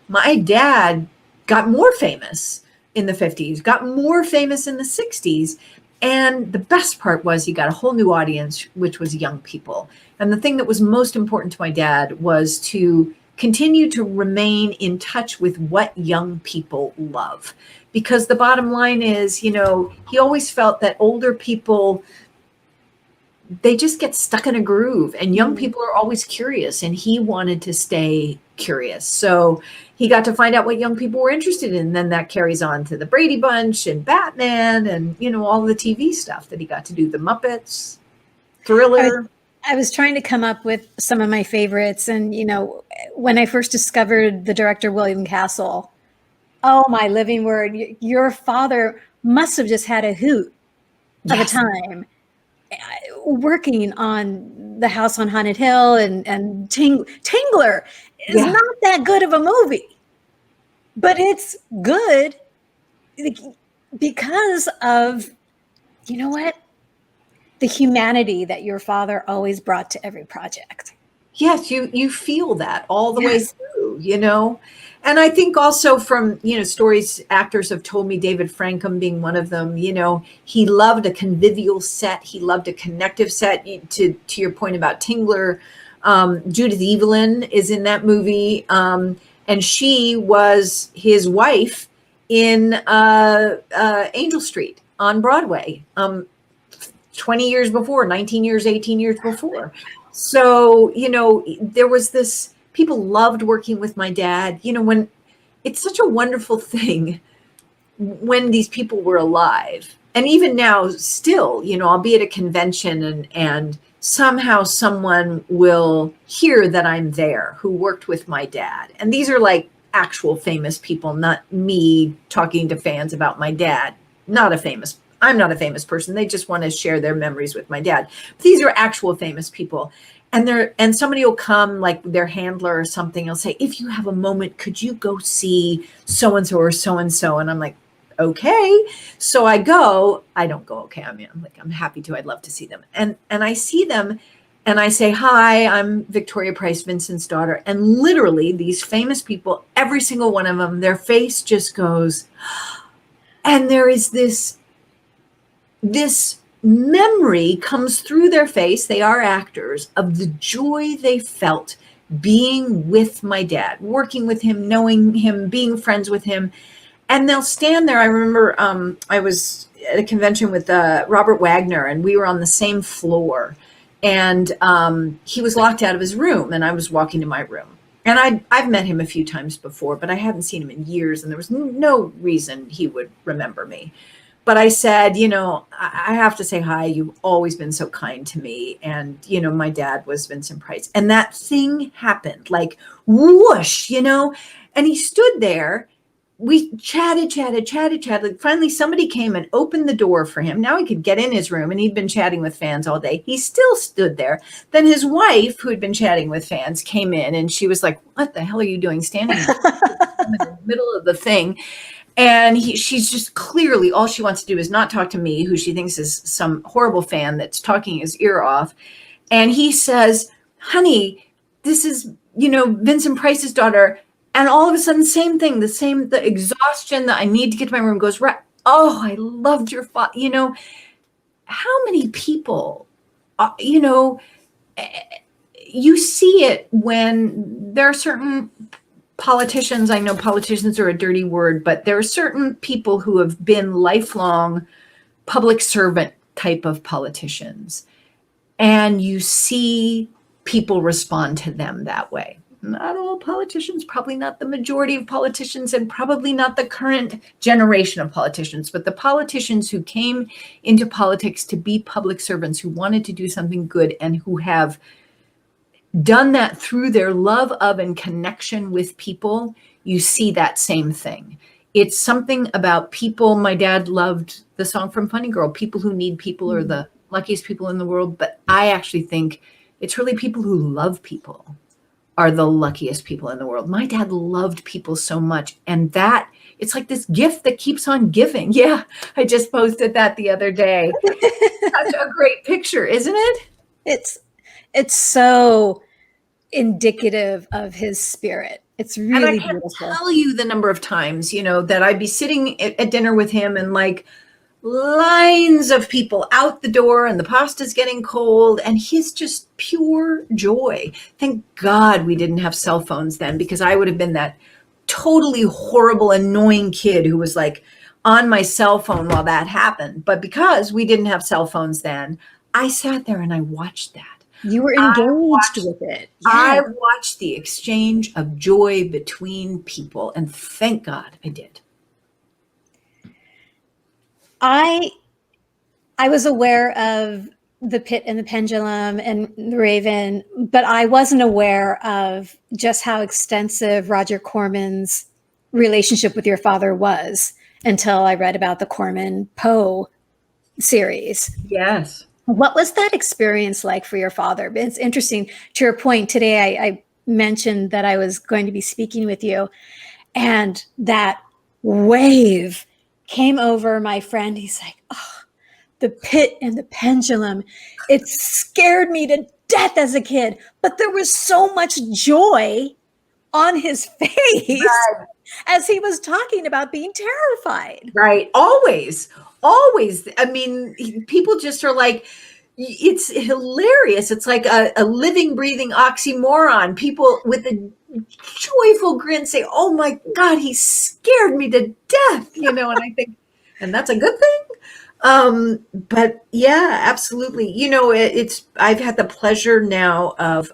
My dad got more famous in the 50s, got more famous in the 60s. And the best part was he got a whole new audience, which was young people. And the thing that was most important to my dad was to continue to remain in touch with what young people love. Because the bottom line is, he always felt that older people, they just get stuck in a groove, and young people are always curious, and he wanted to stay curious. So he got to find out what young people were interested in. And then that carries on to the Brady Bunch and Batman and, all the TV stuff that he got to do, the Muppets, Thriller. I was trying to come up with some of my favorites. And, when I first discovered the director, William Castle, oh, my living word, your father must have just had a hoot of a time working on The House on Haunted Hill and Tingler is not that good of a movie, but it's good because of, the humanity that your father always brought to every project. Yes, you feel that all the way through, And I think also from, stories actors have told me, David Frankham being one of them, he loved a convivial set. He loved a connective set. To your point about Tingler, Judith Evelyn is in that movie. And she was his wife in Angel Street on Broadway 20 years before, 19 years, 18 years before. So, there was this, people loved working with my dad, when it's such a wonderful thing when these people were alive. And even now still, I'll be at a convention and somehow someone will hear that I'm there who worked with my dad. And these are like actual famous people, not me talking to fans about my dad. I'm not a famous person. They just want to share their memories with my dad. But these are actual famous people. And somebody will come, like their handler or something, will say, if you have a moment, could you go see so-and-so or so-and-so? And I'm like, okay. So I go. I don't go, okay. I'm happy to. I'd love to see them. And I see them and I say, hi, I'm Victoria Price, Vincent's daughter. And literally these famous people, every single one of them, their face just goes, and there is this this memory comes through their face, they are actors, of the joy they felt being with my dad, working with him, knowing him, being friends with him. And they'll stand there. I remember I was at a convention with Robert Wagner, and we were on the same floor. And he was locked out of his room, and I was walking to my room. And I've met him a few times before, but I hadn't seen him in years, and there was no reason he would remember me. But I said, I have to say hi. You've always been so kind to me. And, my dad was Vincent Price. And that thing happened, like whoosh, and he stood there. We chatted. Finally, somebody came and opened the door for him. Now he could get in his room, and he'd been chatting with fans all day. He still stood there. Then his wife, who had been chatting with fans, came in, and she was like, "What the hell are you doing standing in the middle of the thing?" And she's just clearly, all she wants to do is not talk to me, who she thinks is some horrible fan that's talking his ear off. And he says, "Honey, this is, Vincent Price's daughter." And all of a sudden, same thing, the exhaustion that I need to get to my room goes, right. Oh, I loved your father. How many people, you see it when there are certain politicians. I know politicians are a dirty word, but there are certain people who have been lifelong public servant type of politicians. And you see people respond to them that way. Not all politicians, probably not the majority of politicians, and probably not the current generation of politicians, but the politicians who came into politics to be public servants, who wanted to do something good, and who have done that through their love of and connection with people. You see that same thing. It's something about people. My dad loved the song from Funny Girl, people who need people are the luckiest people in the world. But I actually think it's really people who love people are the luckiest people in the world. My dad loved people so much. And that it's like this gift that keeps on giving. Yeah. I just posted that the other day. Such a great picture, isn't it? It's so indicative of his spirit. It's really and I can't beautiful. Tell you the number of times, that I'd be sitting at dinner with him, and like lines of people out the door, and the pasta's getting cold, and he's just pure joy. Thank God we didn't have cell phones then, because I would have been that totally horrible, annoying kid who was like on my cell phone while that happened. But because we didn't have cell phones then, I sat there and I watched that. You were engaged with it. Yeah. I watched the exchange of joy between people, and thank God I did. I was aware of the Pit and the Pendulum and the Raven, but I wasn't aware of just how extensive Roger Corman's relationship with your father was until I read about the Corman Poe series. Yes. What was that experience like for your father? It's interesting. To your point, today I mentioned that I was going to be speaking with you, and that wave came over my friend. He's like, "Oh, the Pit and the Pendulum. It scared me to death as a kid, but there was so much joy on his face as he was talking about being terrified." Right. Always. I mean, people just are like, it's hilarious. It's like a living, breathing oxymoron. People with a joyful grin say, "Oh my God, he scared me to death," and I think, and that's a good thing. But yeah, absolutely. I've had the pleasure now of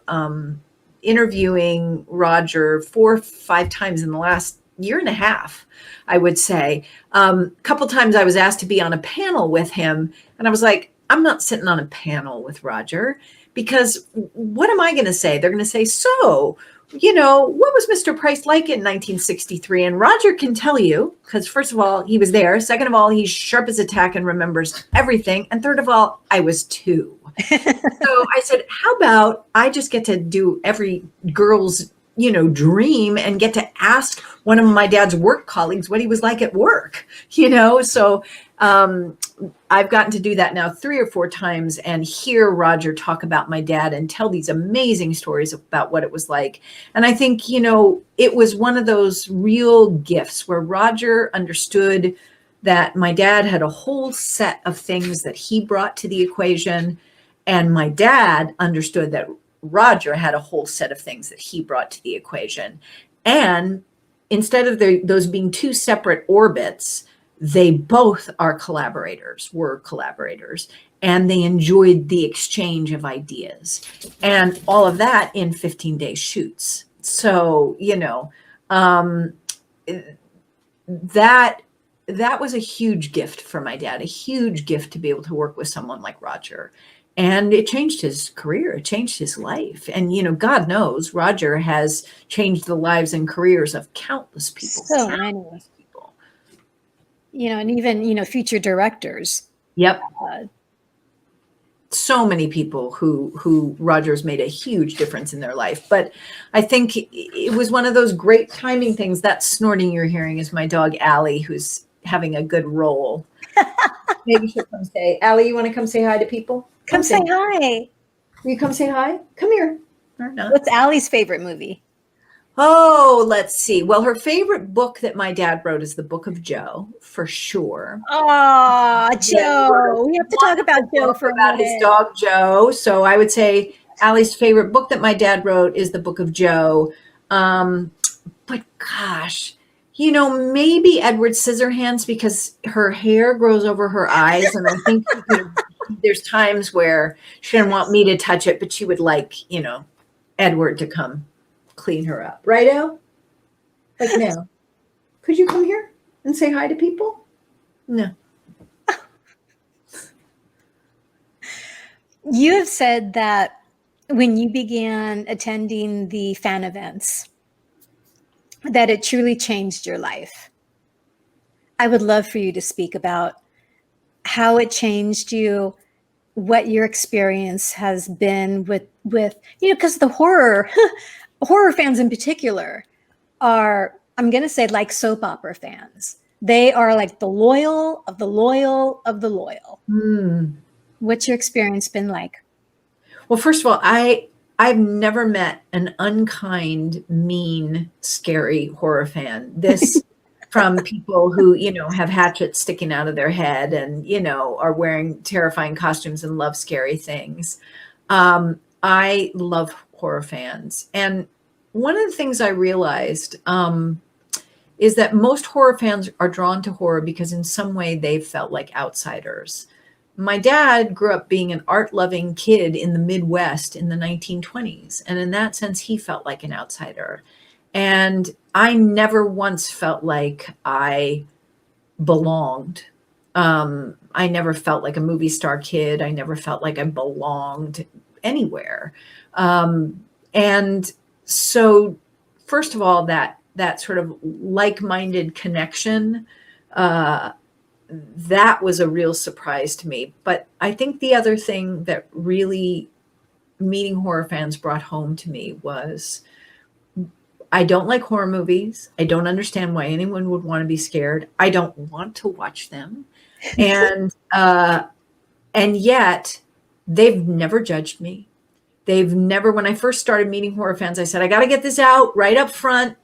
interviewing Roger 4 or 5 times in the last year and a half, I would say. A couple times I was asked to be on a panel with him, and I was like, I'm not sitting on a panel with Roger, because what am I going to say? They're going to say, "So, what was Mr. Price like in 1963? And Roger can tell you, because first of all, he was there. Second of all, he's sharp as a tack and remembers everything. And third of all, I was 2. So I said, how about I just get to do every girl's dream and get to ask one of my dad's work colleagues what he was like at work, So I've gotten to do that now 3 or 4 times, and hear Roger talk about my dad and tell these amazing stories about what it was like. And I think, it was one of those real gifts where Roger understood that my dad had a whole set of things that he brought to the equation, and my dad understood that Roger had a whole set of things that he brought to the equation. And instead of those being two separate orbits, they both were collaborators, and they enjoyed the exchange of ideas, and all of that in 15-day shoots. So, that was a huge gift for my dad, a huge gift to be able to work with someone like Roger. And it changed his career. It changed his life. And, God knows Roger has changed the lives and careers of countless people. So many people. And even, future directors. Yep. So many people who Roger's made a huge difference in their life. But I think it was one of those great timing things. That snorting you're hearing is my dog, Allie, who's having a good roll. Maybe she'll come say, Allie, you want to come say hi to people? Come say hi. Will you come say hi? Come here. Or not. What's Allie's favorite movie? Oh, let's see. Well, her favorite book that my dad wrote is The Book of Joe, for sure. Oh, Joe. We have to talk about Joe for a minute. His dog, Joe. So I would say Allie's favorite book that my dad wrote is The Book of Joe. But gosh, maybe Edward Scissorhands, because her hair grows over her eyes. And I think there's times where she didn't want me to touch it, but she would like, Edward to come clean her up. Right, El? Like now. Could you come here and say hi to people? No. You have said that when you began attending the fan events, that it truly changed your life. I would love for you to speak about how it changed you, what your experience has been with because the horror fans in particular are, I'm going to say, like soap opera fans. They are like the loyal of the loyal of the loyal. What's your experience been like? Well, first of all, I've never met an unkind, mean, scary horror fan. This from people who, have hatchets sticking out of their head and, are wearing terrifying costumes and love scary things. I love horror fans. And one of the things I realized is that most horror fans are drawn to horror because in some way they've felt like outsiders. My dad grew up being an art-loving kid in the Midwest in the 1920s. And in that sense, he felt like an outsider. And I never once felt like I belonged. I never felt like a movie star kid. I never felt like I belonged anywhere. And so, first of all, that sort of like-minded connection, that was a real surprise to me. But I think the other thing that really meeting horror fans brought home to me was I don't like horror movies. I don't understand why anyone would want to be scared. I don't want to watch them. And yet they've never judged me. They've never, when I first started meeting horror fans, I said, I got to get this out right up front.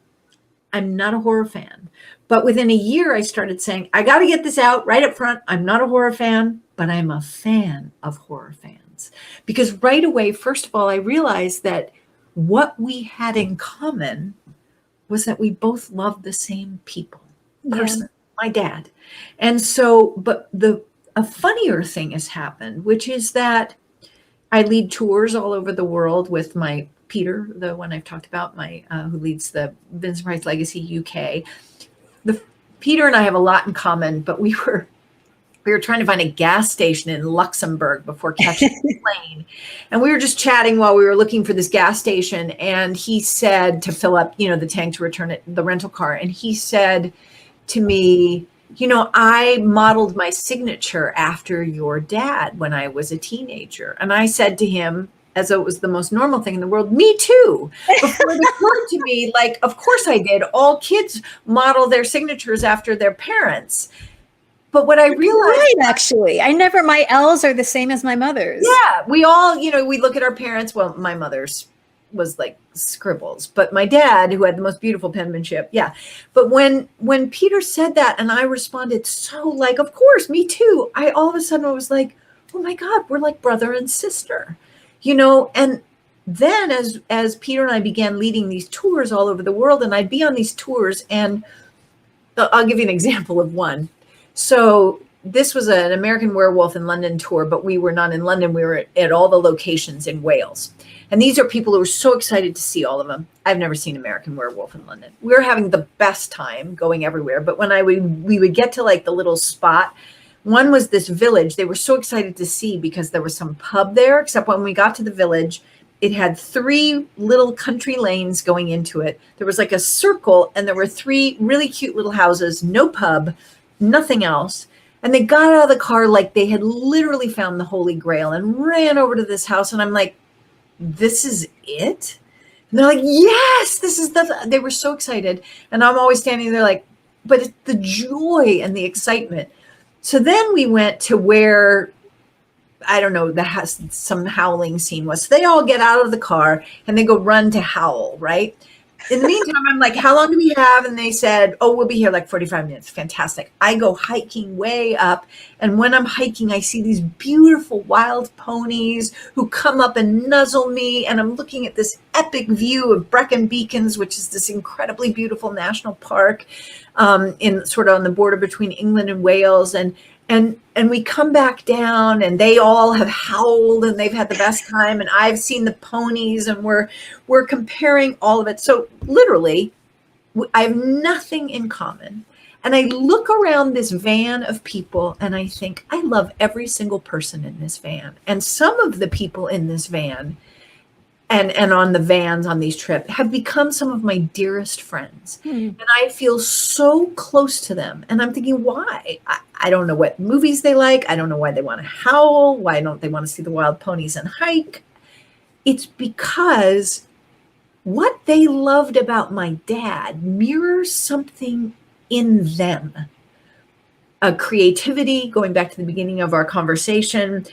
I'm not a horror fan. But within a year, I started saying, I got to get this out right up front. I'm not a horror fan, but I'm a fan of horror fans. Because right away, first of all, I realized that what we had in common was that we both loved the same people. Person, my dad. And so, but a funnier thing has happened, which is that I lead tours all over the world with my Peter, the one I've talked about, who leads the Vincent Price Legacy UK. Peter and I have a lot in common, but we were trying to find a gas station in Luxembourg before catching the plane. And we were just chatting while we were looking for this gas station. And he said to fill up, the tank to return it, the rental car. And he said to me, I modeled my signature after your dad when I was a teenager. And I said to him, as though it was the most normal thing in the world, me too. Before it occurred to me, like, of course I did. All kids model their signatures after their parents. But what I realized, right, actually, my L's are the same as my mother's. Yeah, we all, we look at our parents. Well, my mother's was like scribbles, but my dad, who had the most beautiful penmanship, yeah. But when Peter said that, and I responded so like, of course, me too. I all of a sudden was like, oh my God, we're like brother and sister, you know. And then as Peter and I began leading these tours all over the world, and I'd be on these tours, and I'll give you an example of one. So this was an American Werewolf in London tour, but we were not in London. We were at all the locations in Wales. And these are people who are so excited to see all of them. I've never seen American Werewolf in London. We were having the best time going everywhere. But when we would get to like the little spot, one was this village they were so excited to see because there was some pub there, except when we got to the village, it had 3 little country lanes going into it. There was like a circle, and there were 3 really cute little houses, no pub, nothing else. And they got out of the car like they had literally found the Holy Grail and ran over to this house. And I'm like, this is it? And they're like, yes, this is they were so excited. And I'm always standing there like, but it's the joy and the excitement. So then we went to where, I don't know, some howling scene was. So they all get out of the car and they go run to howl, right? In the meantime, I'm like, how long do we have? And they said, oh, we'll be here like 45 minutes. Fantastic. I go hiking way up. And when I'm hiking, I see these beautiful wild ponies who come up and nuzzle me. And I'm looking at this epic view of Brecon Beacons, which is this incredibly beautiful national park in sort of on the border between England and Wales. And we come back down, and they all have howled, and they've had the best time. And I've seen the ponies, and we're comparing all of it. So literally, I have nothing in common. And I look around this van of people, and I think, I love every single person in this van. And some of the people in this van and on the vans on these trips have become some of my dearest friends. And I feel so close to them. And I'm thinking, why? I don't know what movies they like. I don't know why they want to howl. Why don't they want to see the wild ponies and hike? It's because what they loved about my dad mirrors something in them. A creativity, going back to the beginning of our conversation,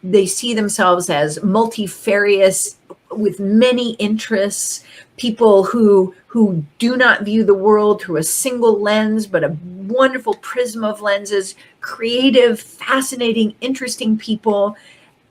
they see themselves as multifarious with many interests, people who do not view the world through a single lens, but a wonderful prism of lenses, creative, fascinating, interesting people.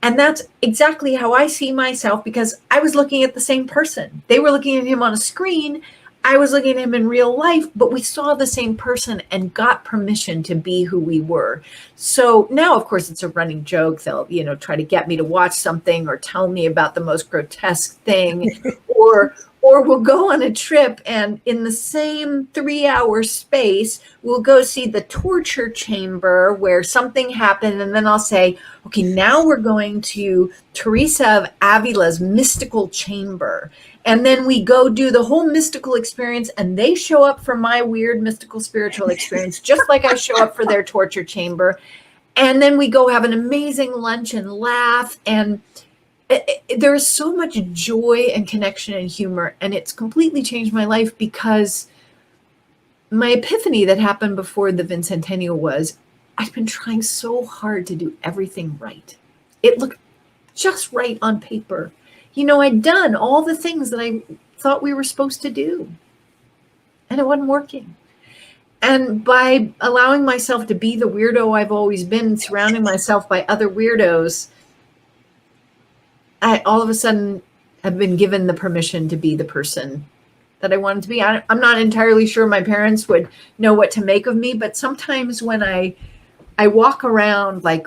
And that's exactly how I see myself, because I was looking at the same person. They were looking at him on a screen. I was looking at him in real life, but we saw the same person and got permission to be who we were. So now, of course, it's a running joke. They'll, try to get me to watch something or tell me about the most grotesque thing, or we'll go on a trip, and in the same 3-hour space, we'll go see the torture chamber where something happened. And then I'll say, okay, now we're going to Teresa of Avila's mystical chamber. And then we go do the whole mystical experience, and they show up for my weird mystical spiritual experience, just like I show up for their torture chamber. And then we go have an amazing lunch and laugh. And there is so much joy and connection and humor. And it's completely changed my life, because my epiphany that happened before the Vincentennial was, I've been trying so hard to do everything right. It looked just right on paper. I'd done all the things that I thought we were supposed to do, and it wasn't working. And by allowing myself to be the weirdo I've always been, surrounding myself by other weirdos, I all of a sudden have been given the permission to be the person that I wanted to be. I'm not entirely sure my parents would know what to make of me, but sometimes when I walk around like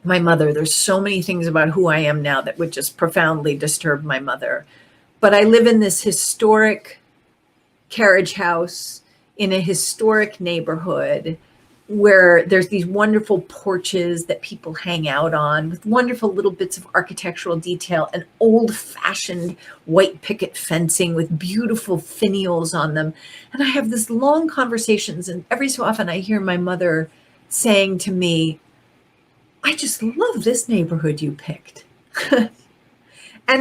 my mother, there's so many things about who I am now that would just profoundly disturb my mother. But I live in this historic carriage house in a historic neighborhood where there's these wonderful porches that people hang out on with wonderful little bits of architectural detail and old-fashioned white picket fencing with beautiful finials on them. And I have this long conversations, and every so often I hear my mother saying to me, I just love this neighborhood you picked. And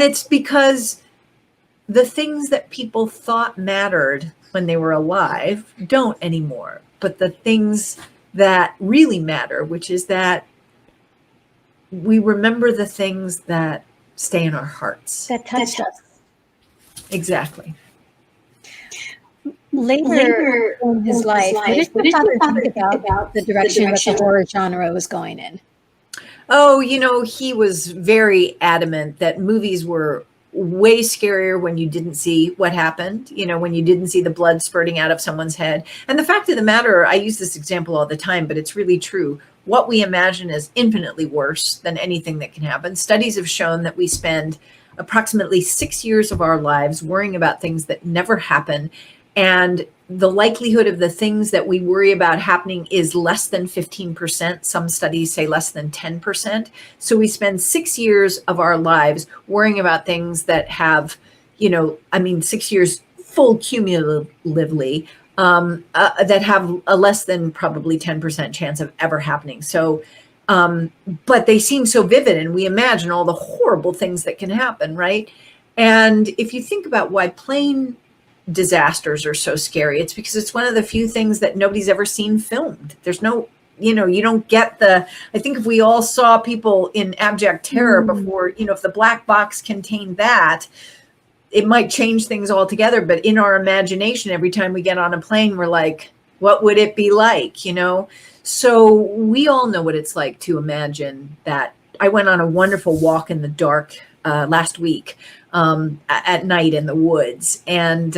it's because the things that people thought mattered when they were alive don't anymore. But the things that really matter, which is that we remember the things that stay in our hearts. That touched us. Exactly. Later in his life, what did your father think about the direction that the horror genre was going in? Oh, he was very adamant that movies were way scarier when you didn't see what happened, when you didn't see the blood spurting out of someone's head. And the fact of the matter, I use this example all the time, but it's really true. What we imagine is infinitely worse than anything that can happen. Studies have shown that we spend approximately 6 years of our lives worrying about things that never happen. And the likelihood of the things that we worry about happening is less than 15%. Some studies say less than 10%. So we spend 6 years of our lives worrying about things that have, 6 years full cumulatively, that have a less than probably 10% chance of ever happening. So, but they seem so vivid, and we imagine all the horrible things that can happen, right? And if you think about why plane disasters are so scary, it's because it's one of the few things that nobody's ever seen filmed. There's no, you don't get I think if we all saw people in abject terror before, if the black box contained that, it might change things altogether. But in our imagination, every time we get on a plane, we're like, what would it be like, So we all know what it's like to imagine that. I went on a wonderful walk in the dark last week, at night in the woods, and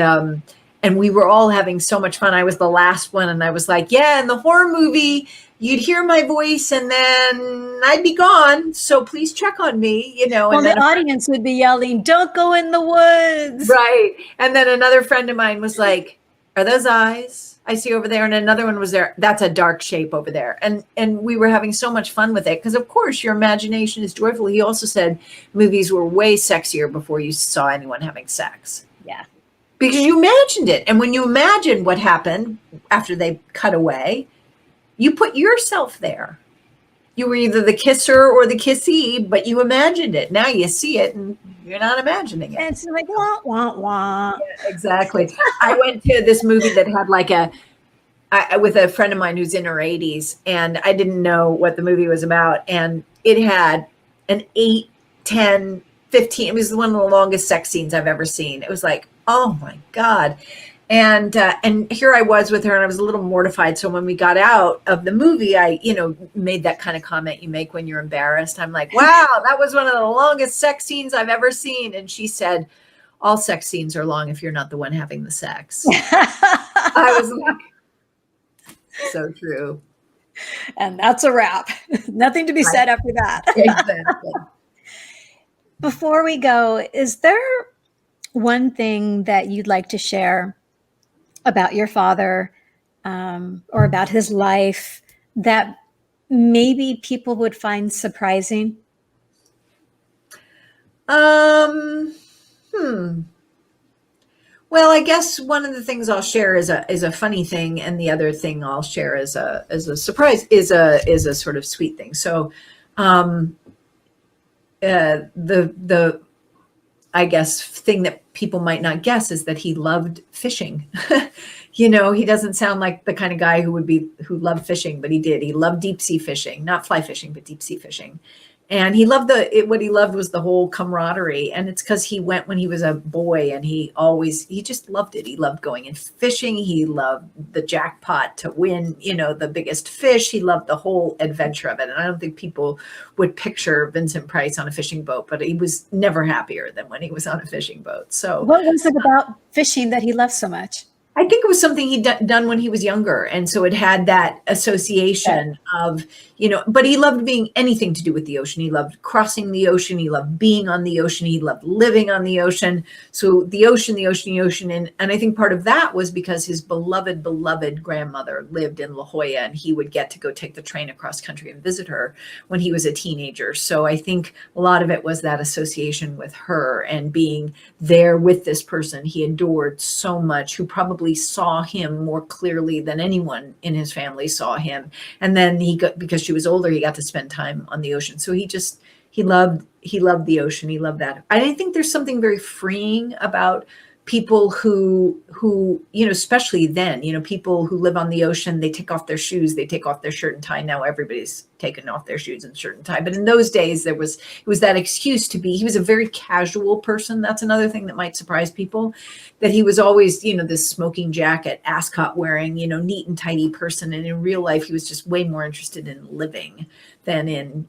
we were all having so much fun. I was the last one, and I was like, yeah, in the horror movie, you'd hear my voice and then I'd be gone. So please check on me, Well, and the audience would be yelling, don't go in the woods. Right. And then another friend of mine was like, are those eyes I see over there? And another one was there. That's a dark shape over there. And we were having so much fun with it because, of course, your imagination is joyful. He also said movies were way sexier before you saw anyone having sex. Yeah. Because you imagined it. And when you imagine what happened after they cut away, you put yourself there. You were either the kisser or the kissee, but you imagined it. Now you see it and you're not imagining it. And it's like, wah, wah, wah. Yeah, exactly. I went to this movie that had with a friend of mine who's in her 80s, and I didn't know what the movie was about. And it had an 8, 10, 15. It was one of the longest sex scenes I've ever seen. It was like, oh my God. And here I was with her, and I was a little mortified. So when we got out of the movie, I, made that kind of comment you make when you're embarrassed. I'm like, wow, that was one of the longest sex scenes I've ever seen. And she said, all sex scenes are long if you're not the one having the sex. I was like, so true. And that's a wrap. Nothing to be said after that. Exactly. Before we go, is there one thing that you'd like to share about your father, or about his life that maybe people would find surprising? Well, I guess one of the things I'll share is a funny thing, and the other thing I'll share as a surprise is a sort of sweet thing. So, the I guess thing that people might not guess is that he loved fishing. He doesn't sound like the kind of guy who loved fishing, but he did. He loved deep sea fishing, not fly fishing, but deep sea fishing. And he loved what he loved was the whole camaraderie. And it's because he went when he was a boy, and he just loved it. He loved going and fishing. He loved the jackpot to win, the biggest fish. He loved the whole adventure of it. And I don't think people would picture Vincent Price on a fishing boat, but he was never happier than when he was on a fishing boat. So what was it about fishing that he loved so much? I think it was something he'd done when he was younger. And so it had that association of, but he loved being anything to do with the ocean. He loved crossing the ocean. He loved being on the ocean. He loved living on the ocean. So the ocean, the ocean, the ocean. And I think part of that was because his beloved grandmother lived in La Jolla, and he would get to go take the train across country and visit her when he was a teenager. So I think a lot of it was that association with her and being there with this person he adored so much, who probably saw him more clearly than anyone in his family saw him. And then because she was older, he got to spend time on the ocean. So he loved the ocean. He loved that. I think there's something very freeing about people who, especially then, people who live on the ocean, they take off their shoes, they take off their shirt and tie. Now everybody's taken off their shoes and shirt and tie. But in those days, it was that excuse to be, he was a very casual person. That's another thing that might surprise people, that he was always, this smoking jacket, ascot wearing, neat and tidy person. And in real life, he was just way more interested in living than in,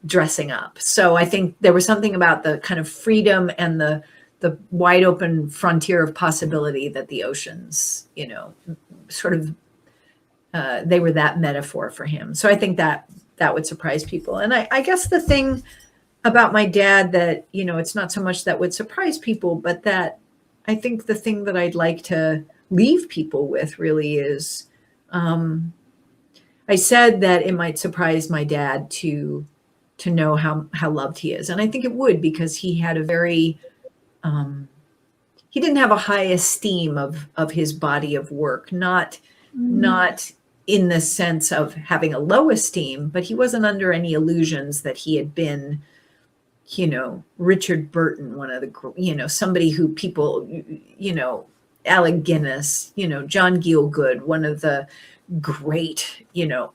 dressing up. So I think there was something about the kind of freedom and the wide open frontier of possibility that the oceans, sort of, they were that metaphor for him. So I think that would surprise people. And I guess the thing about my dad that, it's not so much that would surprise people, but that I think the thing that I'd like to leave people with really is, I said that it might surprise my dad to know how loved he is. And I think it would, because he had a very, he didn't have a high esteem of his body of work, not in the sense of having a low esteem, but he wasn't under any illusions that he had been, Richard Burton, one of the, somebody who people, Alec Guinness, John Gielgud, one of the great,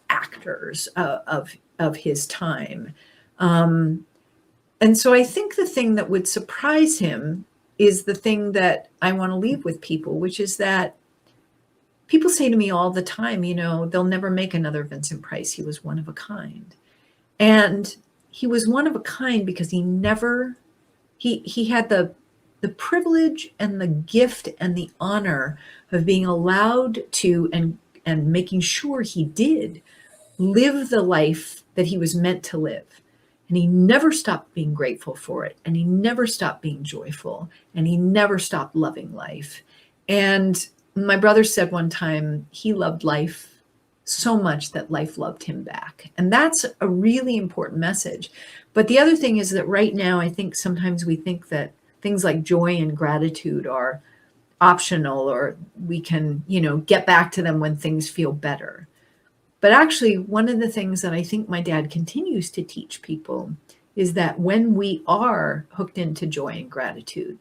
actors of his time. And so I think the thing that would surprise him is the thing that I want to leave with people, which is that people say to me all the time, they'll never make another Vincent Price. He was one of a kind. And he was one of a kind because he had the privilege and the gift and the honor of being allowed to, and making sure he did, live the life that he was meant to live. And he never stopped being grateful for it. And he never stopped being joyful. And he never stopped loving life. And my brother said one time, he loved life so much that life loved him back. And that's a really important message. But the other thing is that right now, I think sometimes we think that things like joy and gratitude are optional, or we can, get back to them when things feel better. But actually, one of the things that I think my dad continues to teach people is that when we are hooked into joy and gratitude,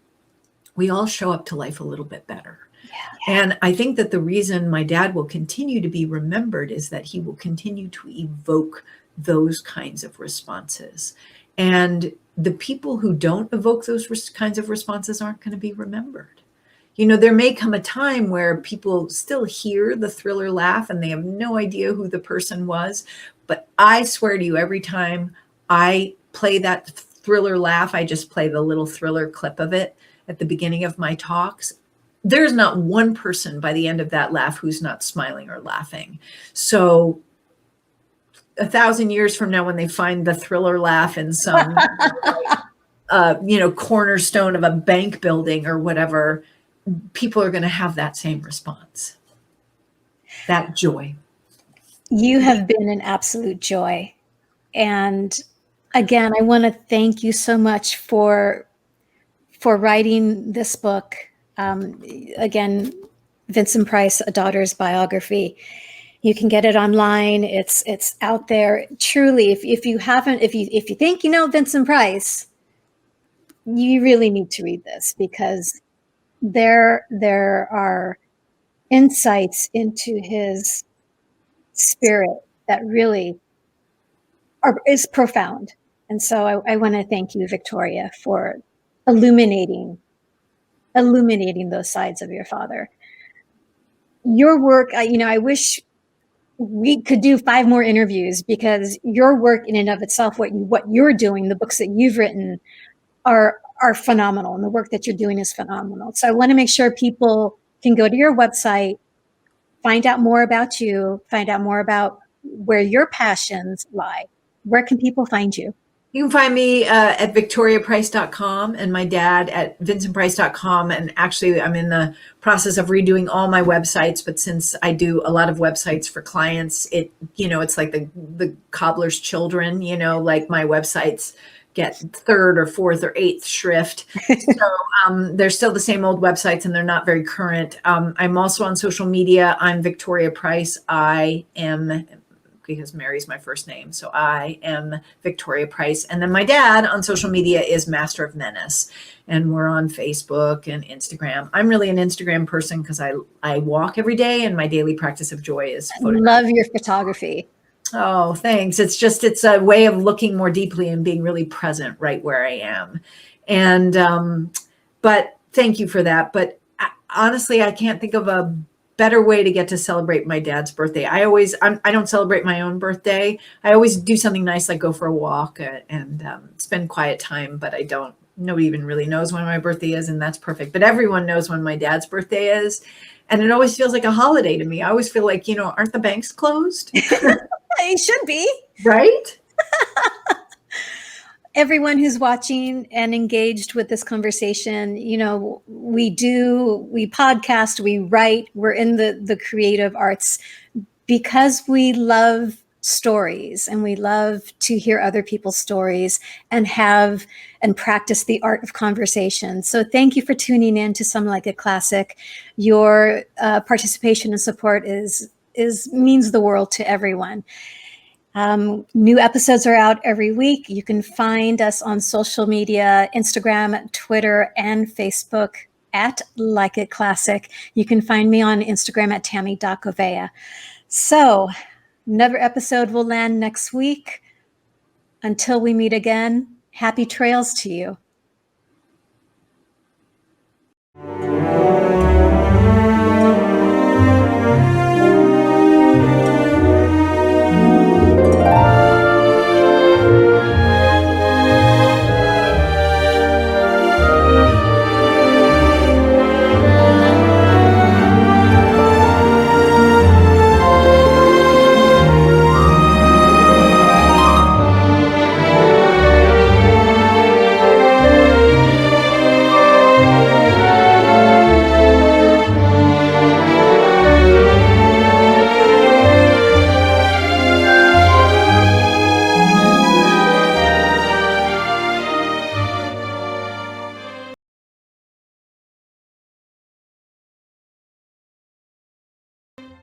we all show up to life a little bit better. Yeah. And I think that the reason my dad will continue to be remembered is that he will continue to evoke those kinds of responses. And the people who don't evoke those kinds of responses aren't going to be remembered. There may come a time where people still hear the Thriller laugh and they have no idea who the person was. But I swear to you, every time I play that Thriller laugh, I just play the little Thriller clip of it at the beginning of my talks. There's not one person by the end of that laugh who's not smiling or laughing. So 1,000 years from now, when they find the Thriller laugh in some, cornerstone of a bank building or whatever, people are going to have that same response, that joy. You have been an absolute joy. And again, I want to thank you so much for writing this book. Again, Vincent Price, A Daughter's Biography. You can get it online. It's out there. Truly, if you think Vincent Price, you really need to read this, because there are insights into his spirit that really is profound. And so I want to thank you, Victoria, for illuminating those sides of your father. Your work, I wish we could do 5 more interviews, because your work in and of itself, what you're doing, the books that you've written are phenomenal, and the work that you're doing is phenomenal. So I want to make sure people can go to your website, find out more about you, find out more about where your passions lie. Where can people find you? You can find me at victoriaprice.com and my dad at vincentprice.com. And actually, I'm in the process of redoing all my websites. But since I do a lot of websites for clients, it's like the cobbler's children, like my websites get 3rd or 4th or 8th shrift. So they're still the same old websites and they're not very current. I'm also on social media. I'm Victoria Price. I am because Mary's my first name. So I am Victoria Price. And then my dad on social media is Master of Menace. And we're on Facebook and Instagram. I'm really an Instagram person because I walk every day, and my daily practice of joy is photography. Love your photography. Oh, thanks. It's a way of looking more deeply and being really present right where I am. And, but thank you for that. But honestly, I can't think of a better way to get to celebrate my dad's birthday. I don't celebrate my own birthday. I always do something nice, like go for a walk and spend quiet time, but nobody even really knows when my birthday is, and that's perfect. But everyone knows when my dad's birthday is. And it always feels like a holiday to me. I always feel like, aren't the banks closed? It should be. Right? Everyone who's watching and engaged with this conversation, we podcast, we write, we're in the creative arts because we love stories, and we love to hear other people's stories and practice the art of conversation. So thank you for tuning in to Some Like It Classic. Your participation and support means the world to everyone. New episodes are out every week. You can find us on social media, Instagram, Twitter, and Facebook at Like It Classic. You can find me on Instagram at Tammy.Govea. So another episode will land next week. Until we meet again, happy trails to you.